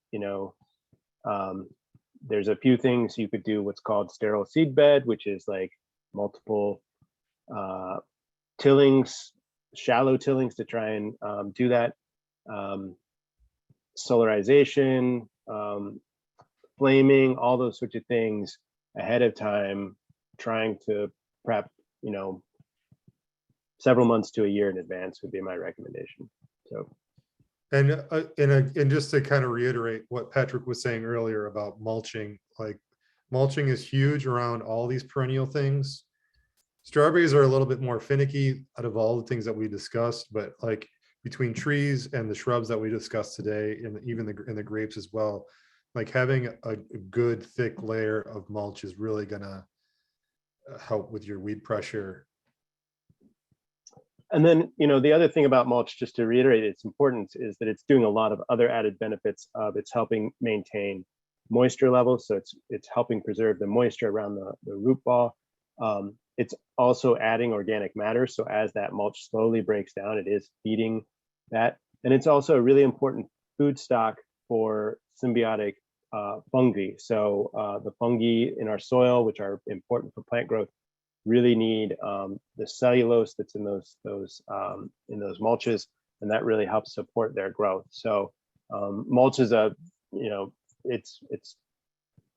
there's a few things you could do, what's called sterile seed bed, which is like multiple tillings shallow tillings to try and do that. Solarization, flaming, all those sorts of things ahead of time, trying to prep, several months to a year in advance would be my recommendation. So. And just to kind of reiterate what Patrick was saying earlier about mulching, like mulching is huge around all these perennial things. Strawberries are a little bit more finicky out of all the things that we discussed, but like between trees and the shrubs that we discussed today, and even the grapes as well, like having a good thick layer of mulch is really gonna help with your weed pressure. And then, the other thing about mulch, just to reiterate its importance, is that it's doing a lot of other added benefits of it's helping maintain moisture levels. So it's helping preserve the moisture around the root ball. It's also adding organic matter. So as that mulch slowly breaks down, it is feeding that. And it's also a really important food stock for symbiotic fungi. So the fungi in our soil, which are important for plant growth, really need the cellulose that's in those mulches, and that really helps support their growth. So mulch is it's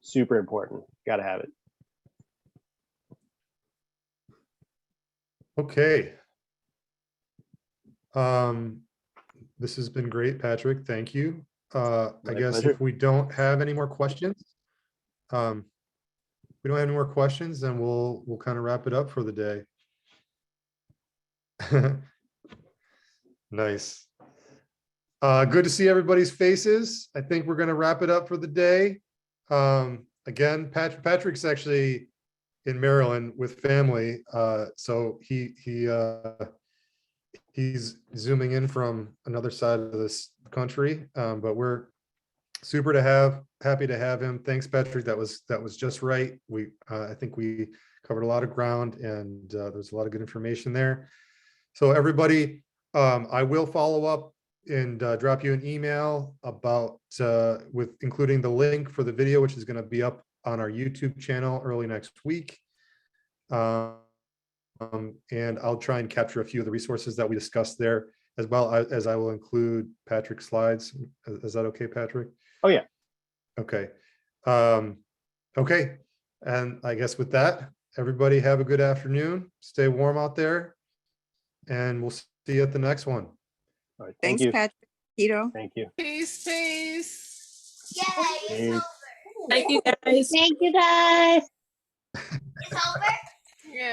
super important. Got to have it. Okay. This has been great, Patrick. Thank you. I guess pleasure. if we don't have any more questions, then we'll kind of wrap it up for the day. Nice. Good to see everybody's faces. I think we're going to wrap it up for the day. Again, Patrick's actually in Maryland with family, so he's zooming in from another side of this country, but we're happy to have him. Thanks, Patrick. That was just right. I think we covered a lot of ground, and there's a lot of good information there. So everybody, I will follow up and drop you an email about with including the link for the video, which is going to be up on our YouTube channel early next week. And I'll try and capture a few of the resources that we discussed there, as well as I will include Patrick's slides. Is that okay, Patrick? Oh yeah. Okay. Okay. And I guess with that, everybody have a good afternoon. Stay warm out there, and we'll see you at the next one. All right. Thanks, Thank you. Patrick. Keto. Thank you. Peace, peace. Peace. Thank you guys. Thank you, guys. Yeah.